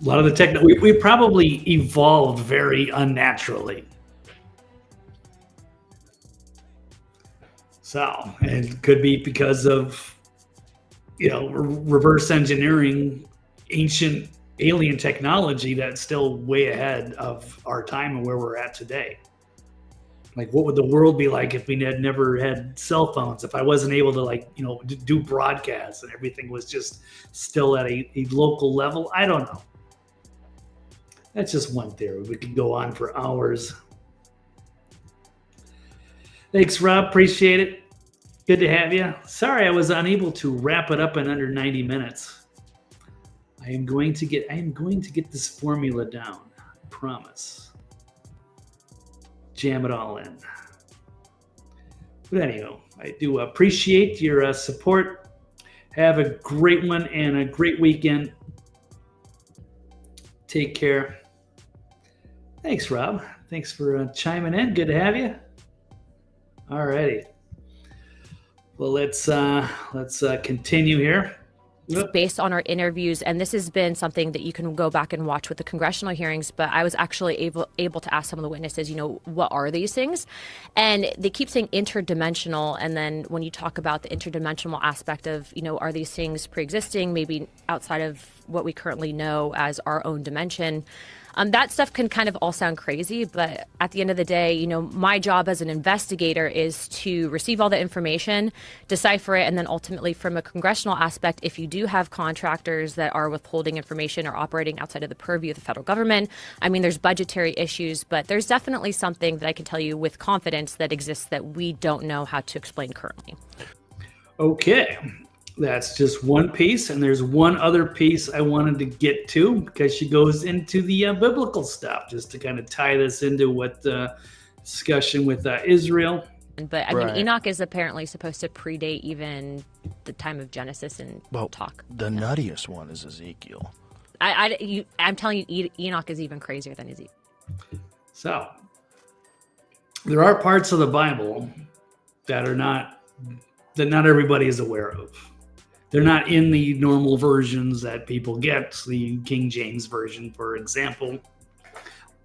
a lot of the tech, we probably evolved very unnaturally. So, and it could be because of, reverse engineering ancient alien technology that's still way ahead of our time and where we're at today. Like, what would the world be like if we had never had cell phones? If I wasn't able to do broadcasts and everything was just still at a local level? I don't know. That's just one theory. We could go on for hours. Thanks, Rob. Appreciate it. Good to have you. Sorry I was unable to wrap it up in under 90 minutes. I am going to get this formula down. I promise. Jam it all in. But anyhow, I do appreciate your support. Have a great one and a great weekend. Take care. Thanks, Rob. Thanks for chiming in. Good to have you. Alrighty. Well, let's continue here. Based on our interviews, and this has been something that you can go back and watch with the congressional hearings, but I was actually able to ask some of the witnesses, what are these things? And they keep saying interdimensional, and then when you talk about the interdimensional aspect of, are these things pre-existing, maybe outside of what we currently know as our own dimension, that stuff can kind of all sound crazy, but at the end of the day, my job as an investigator is to receive all the information, decipher it, and then ultimately from a congressional aspect, if you do have contractors that are withholding information or operating outside of the purview of the federal government, there's budgetary issues, but there's definitely something that I can tell you with confidence that exists that we don't know how to explain currently. Okay. That's just one piece, and there's one other piece I wanted to get to because she goes into the biblical stuff, just to kind of tie this into what the discussion with Israel. But Enoch is apparently supposed to predate even the time of Genesis and talk. The nuttiest one is Ezekiel. I'm telling you, Enoch is even crazier than Ezekiel. So there are parts of the Bible that not everybody is aware of. They're not in the normal versions that people get, the King James Version, for example.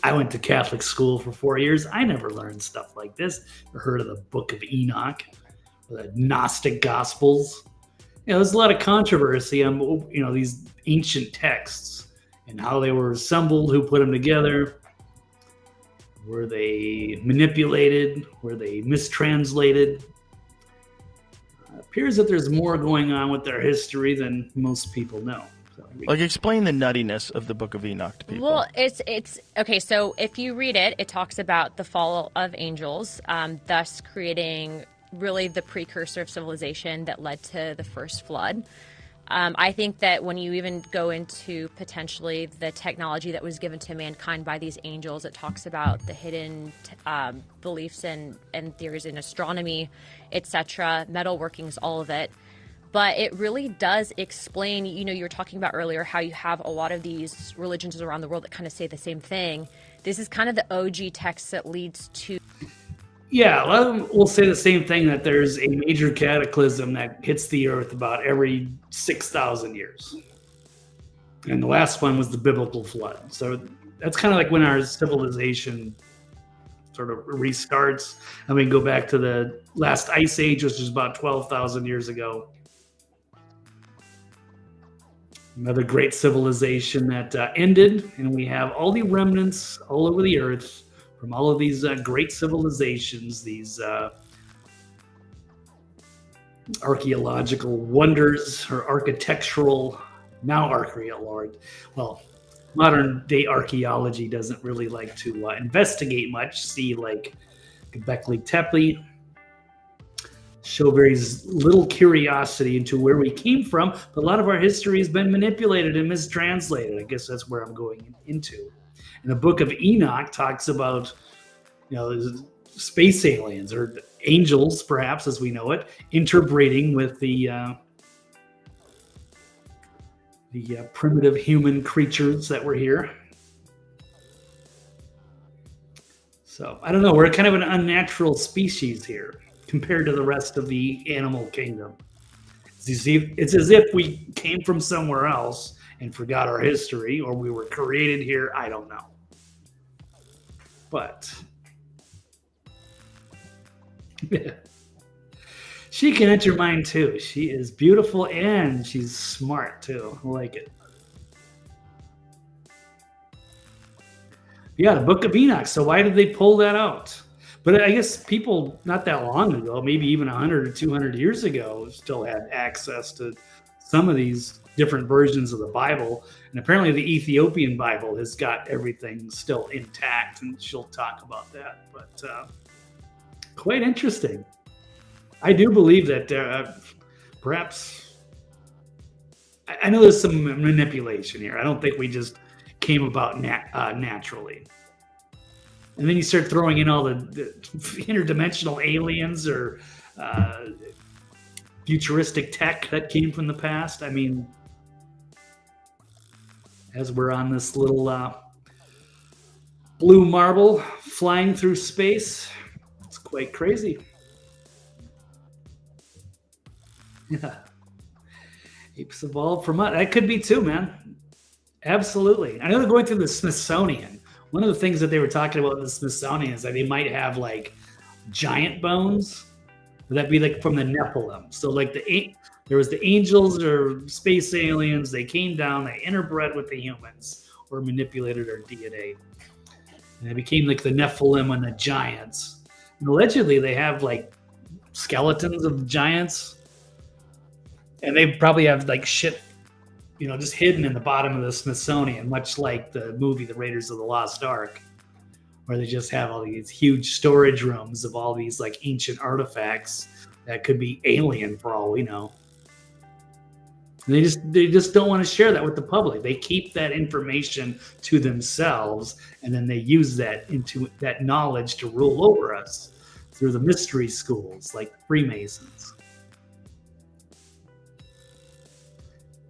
I went to Catholic school for 4 years. I never learned stuff like this. Or heard of the Book of Enoch, the Gnostic Gospels. There's a lot of controversy on these ancient texts and how they were assembled, who put them together. Were they manipulated? Were they mistranslated? Appears that there's more going on with their history than most people know. So, explain the nuttiness of the Book of Enoch to people. Well, it's okay. So if you read it, it talks about the fall of angels, thus creating really the precursor of civilization that led to the first flood. I think that when you even go into potentially the technology that was given to mankind by these angels, it talks about the hidden beliefs and theories in astronomy, etc., metalworkings, all of it. But it really does explain, you were talking about earlier how you have a lot of these religions around the world that kind of say the same thing. This is kind of the OG text that leads to... Yeah, a lot of them will say the same thing, that there's a major cataclysm that hits the earth about every 6,000 years. And the last one was the biblical flood. So that's kind of like when our civilization sort of restarts. Go back to the last ice age, which was about 12,000 years ago. Another great civilization that ended, and we have all the remnants all over the earth from all of these great civilizations, these archaeological wonders or architectural, modern day archaeology doesn't really like to investigate much. See, like Göbekli Tepe, show very little curiosity into where we came from, but a lot of our history has been manipulated and mistranslated. I guess that's where I'm going into. And the Book of Enoch talks about, space aliens or angels, perhaps as we know it, interbreeding with the primitive human creatures that were here. So I don't know. We're kind of an unnatural species here compared to the rest of the animal kingdom. It's as if we came from somewhere else and forgot our history, or we were created here. I don't know. But she can enter mine too. She is beautiful and she's smart too. I like it. Yeah, the Book of Enoch. So why did they pull that out? But I guess people not that long ago, maybe even 100 or 200 years ago, still had access to some of these different versions of the Bible. And apparently the Ethiopian Bible has got everything still intact, and she'll talk about that. But quite interesting. I do believe that perhaps, I know there's some manipulation here. I don't think we just came about naturally. And then you start throwing in all the interdimensional aliens or futuristic tech that came from the past. As we're on this little blue marble flying through space, it's quite crazy. Yeah. Apes evolved from us. That could be too, man. Absolutely. I know they're going through the Smithsonian. One of the things that they were talking about in the Smithsonian is that they might have like giant bones. Would that be like from the Nephilim? So like there was the angels or space aliens. They came down, they interbred with the humans or manipulated our DNA. And they became like the Nephilim and the giants. And allegedly they have like skeletons of giants. And they probably have like shit, just hidden in the bottom of the Smithsonian, much like the movie The Raiders of the Lost Ark, where they just have all these huge storage rooms of all these like ancient artifacts that could be alien for all we know. And they just don't want to share that with the public. They keep that information to themselves, and then they use that knowledge to rule over us through the mystery schools like Freemasons.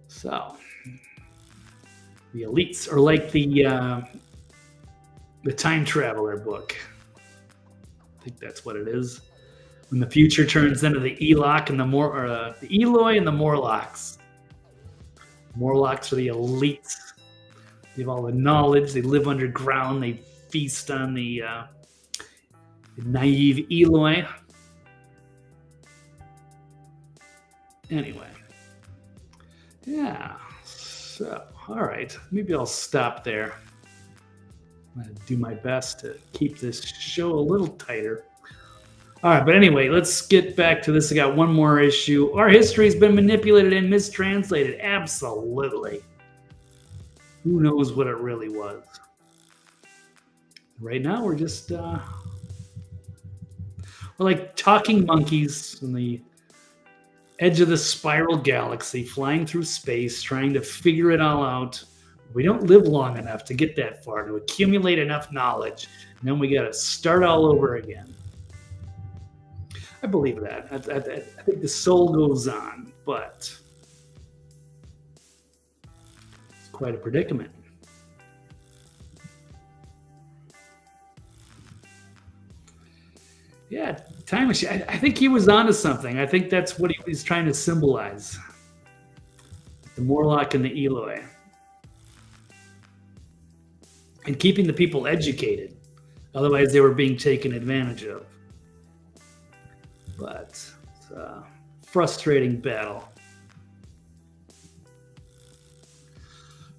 So the elites are like the Time Traveler book. I think that's what it is. When the future turns into the Eloi and the Morlocks. Morlocks are the elites. They have all the knowledge. They live underground. They feast on the naive Eloi. Anyway. Yeah. So, all right. Maybe I'll stop there. I'm going to do my best to keep this show a little tighter. All right, but anyway, let's get back to this. I got one more issue. Our history has been manipulated and mistranslated. Absolutely. Who knows what it really was? Right now, we're just we're like talking monkeys on the edge of the spiral galaxy, flying through space, trying to figure it all out. We don't live long enough to get that far, to accumulate enough knowledge, and then we got to start all over again. I believe that. I think the soul goes on, but it's quite a predicament. Yeah, time machine. I think he was onto something. I think that's what he was trying to symbolize. The Morlock and the Eloi. And keeping the people educated. Otherwise, they were being taken advantage of. But it's a frustrating battle.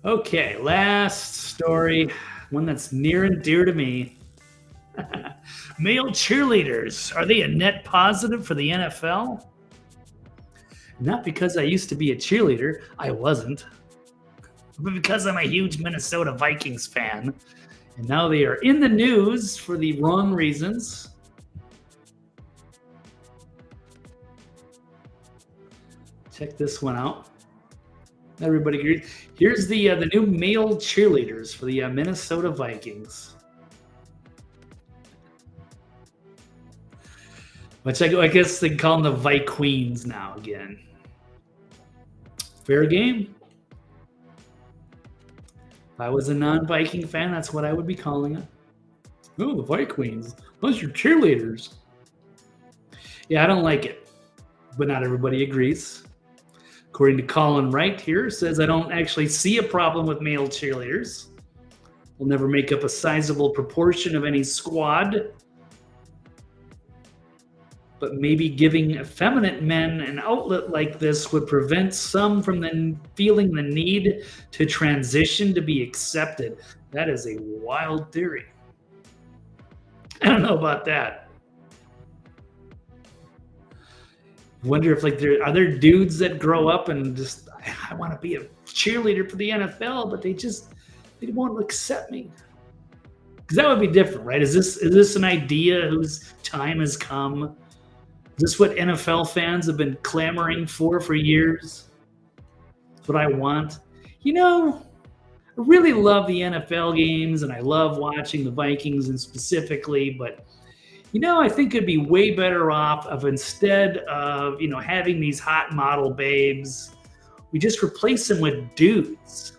Okay, last story. One that's near and dear to me. Male cheerleaders, are they a net positive for the NFL? Not because I used to be a cheerleader. I wasn't. But because I'm a huge Minnesota Vikings fan. And now they are in the news for the wrong reasons. Check this one out. Everybody agrees. Here's the new male cheerleaders for the Minnesota Vikings. Which I guess they call them the Vikings now again. Fair game. If I was a non-Viking fan, that's what I would be calling it. Oh, the Vikings. Those are cheerleaders. Yeah, I don't like it. But not everybody agrees. According to Colin Wright here, says, I don't actually see a problem with male cheerleaders. They'll never make up a sizable proportion of any squad. But maybe giving effeminate men an outlet like this would prevent some from then feeling the need to transition to be accepted. That is a wild theory. I don't know about that. Wonder if are there dudes that grow up and just, I want to be a cheerleader for the NFL, but they won't accept me. Because that would be different, right? Is this an idea whose time has come? Is this what NFL fans have been clamoring for years? That's what I want. I really love the NFL games and I love watching the Vikings and specifically, but I think it'd be way better off of instead of, having these hot model babes, we just replace them with dudes.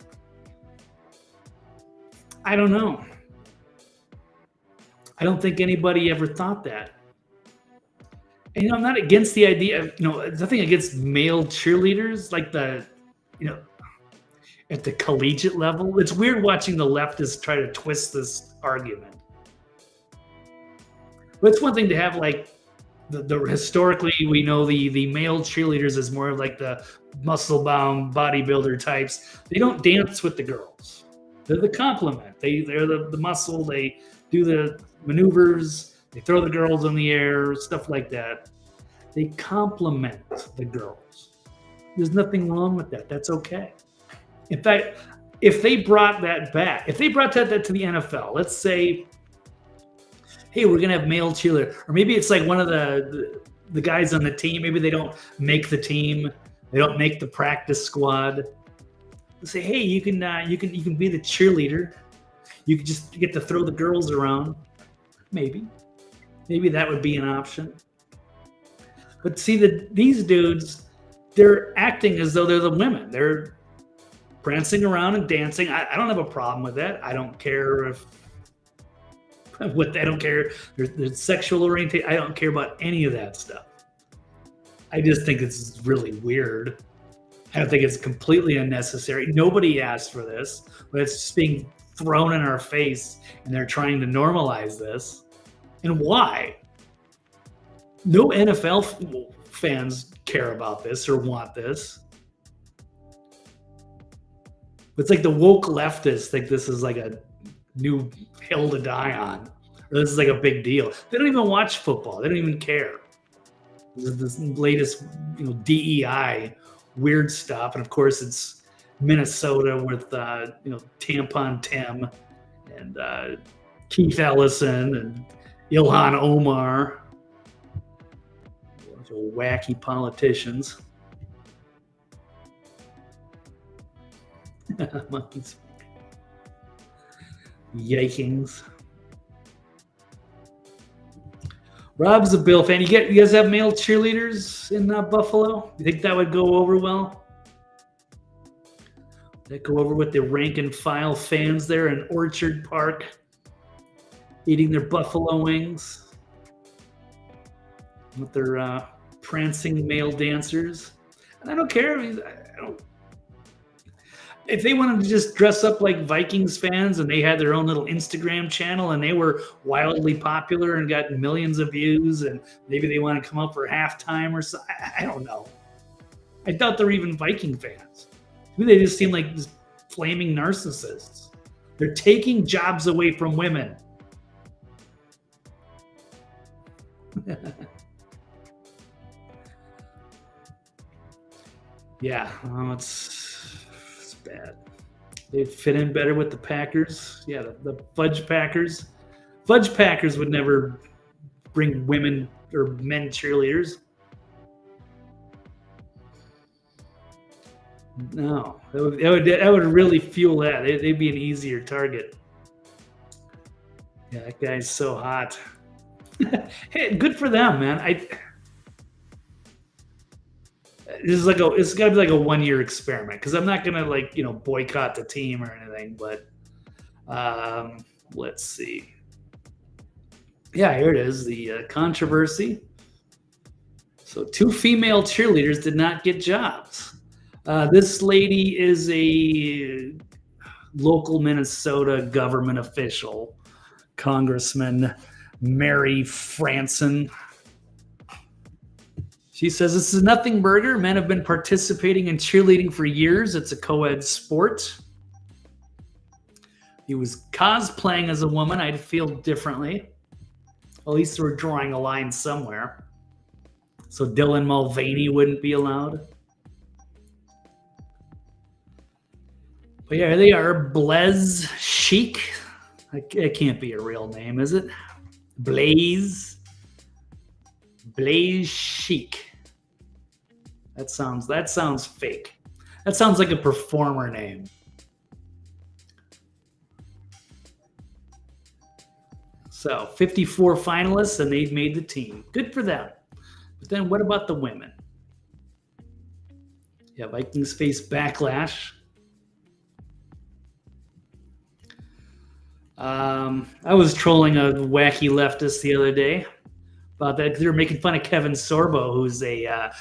I don't know. I don't think anybody ever thought that. And, I'm not against the idea of, nothing against male cheerleaders, like at the collegiate level. It's weird watching the leftists try to twist this argument. But it's one thing to have like the historically we know the male cheerleaders is more of like the muscle bound bodybuilder types. They don't dance with the girls. They're the complement. They're the muscle. They do the maneuvers. They throw the girls in the air, stuff like that. They complement the girls. There's nothing wrong with that. That's okay. In fact, if they brought that back, if they brought that to the NFL, let's say, hey, we're gonna have male cheerleader, or maybe it's like one of the guys on the team. Maybe they don't make the team, they don't make the practice squad. Say, hey, you can be the cheerleader. You can just get to throw the girls around. Maybe that would be an option. But see, these dudes, they're acting as though they're the women. They're prancing around and dancing. I don't have a problem with that. I don't care I don't care their sexual orientation. I don't care about any of that stuff. I just think it's really weird. I don't think it's completely unnecessary. Nobody asked for this, but it's just being thrown in our face, and they're trying to normalize this. And why? No NFL fans care about this or want this. It's like the woke leftists think this is like a new hill to die on. Or this is like a big deal. They don't even watch football. They don't even care. This latest, DEI weird stuff, and of course it's Minnesota with Tampon Tim and Keith Ellison and Ilhan Omar, a bunch of wacky politicians. Yikings. Rob's a Bill fan. You guys have male cheerleaders in Buffalo? You think that would go over well? That go over with the rank and file fans there in Orchard Park, eating their buffalo wings with their prancing male dancers. And I don't care. If they wanted to just dress up like Vikings fans and they had their own little Instagram channel and they were wildly popular and got millions of views, and maybe they want to come up for halftime or something, I don't know. I thought they were even Viking fans. To me, they just seem like just flaming narcissists. They're taking jobs away from women. Yeah, it's bad. They'd fit in better with the Packers. Yeah, the Fudge Packers. Fudge Packers would never bring women or men cheerleaders. No, that would really fuel that. They'd be an easier target. Yeah, that guy's so hot. Hey, good for them, man. It's got to be like a 1-year experiment, because I'm not gonna boycott the team or anything. But let's see. Yeah, here it is. The controversy. So 2 female cheerleaders did not get jobs. This lady is a local Minnesota government official, Congressman Mary Franson. She says, this is nothing burger. Men have been participating in cheerleading for years. It's a co-ed sport. He was cosplaying as a woman. I'd feel differently. Well, at least we're drawing a line somewhere. So Dylan Mulvaney wouldn't be allowed. But yeah, here they are. Blaze Chic. It can't be a real name, is it? Blaze Chic. That sounds fake. That sounds like a performer name. So 54 finalists, and they made the team. Good for them. But then what about the women? Yeah, Vikings face backlash. I was trolling a wacky leftist the other day, about that. They were making fun of Kevin Sorbo, who's a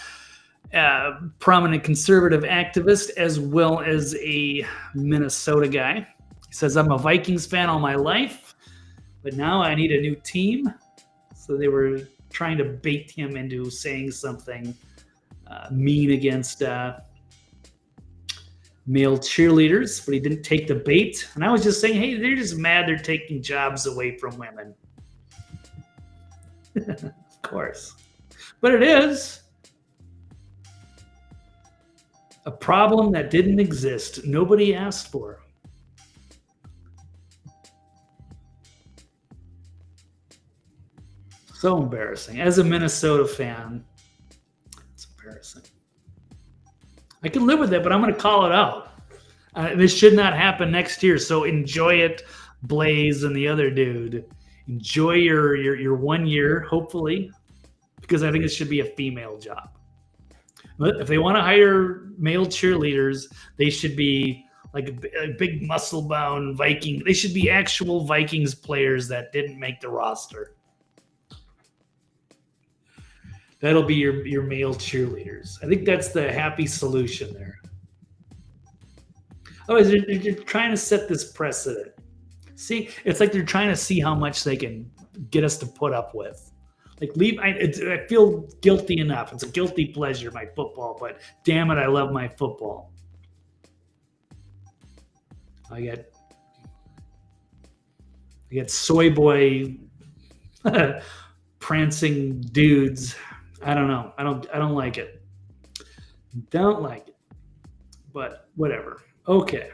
prominent conservative activist as well as a Minnesota guy. He says, I'm a Vikings fan all my life, but now I need a new team. So they were trying to bait him into saying something mean against male cheerleaders, but he didn't take the bait. And I was just saying, hey, they're just mad they're taking jobs away from women. Of course. But it is a problem that didn't exist. Nobody asked for. So embarrassing. As a Minnesota fan, it's embarrassing. I can live with it, but I'm going to call it out. This should not happen next year. So enjoy it, Blaze and the other dude. Enjoy your 1 year, hopefully, because I think it should be a female job. But if they want to hire male cheerleaders, they should be like a big muscle-bound Viking. They should be actual Vikings players that didn't make the roster. That'll be your male cheerleaders. I think that's the happy solution there. Otherwise, they're trying to set this precedent. See, it's like they're trying to see how much they can get us to put up with. Like, I feel guilty enough. It's a guilty pleasure, my football, but damn it, I love my football. I get soy boy prancing dudes. I don't know. I don't like it. Don't like it. But whatever. Okay.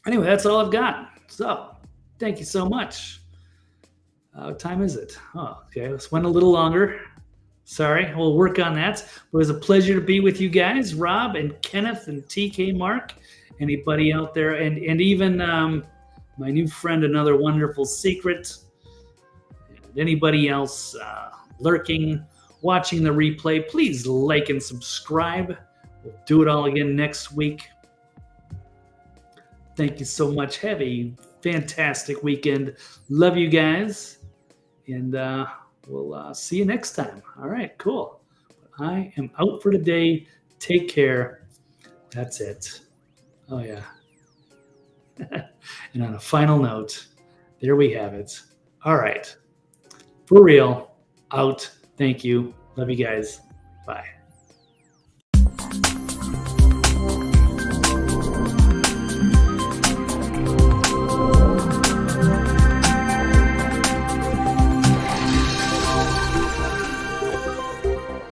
Anyway, that's all I've got. So, thank you so much. What time is it? Oh, okay. This went a little longer. Sorry. We'll work on that. It was a pleasure to be with you guys, Rob and Kenneth and TK Mark. Anybody out there, and even my new friend, Another Wonderful Secret. And anybody else lurking, watching the replay, please like and subscribe. We'll do it all again next week. Thank you so much. Have a fantastic weekend. Love you guys. And we'll see you next time. All right, cool. I am out for today. Take care. That's it. Oh, yeah. And on a final note, there we have it. All right. For real. Out. Thank you. Love you guys. Bye.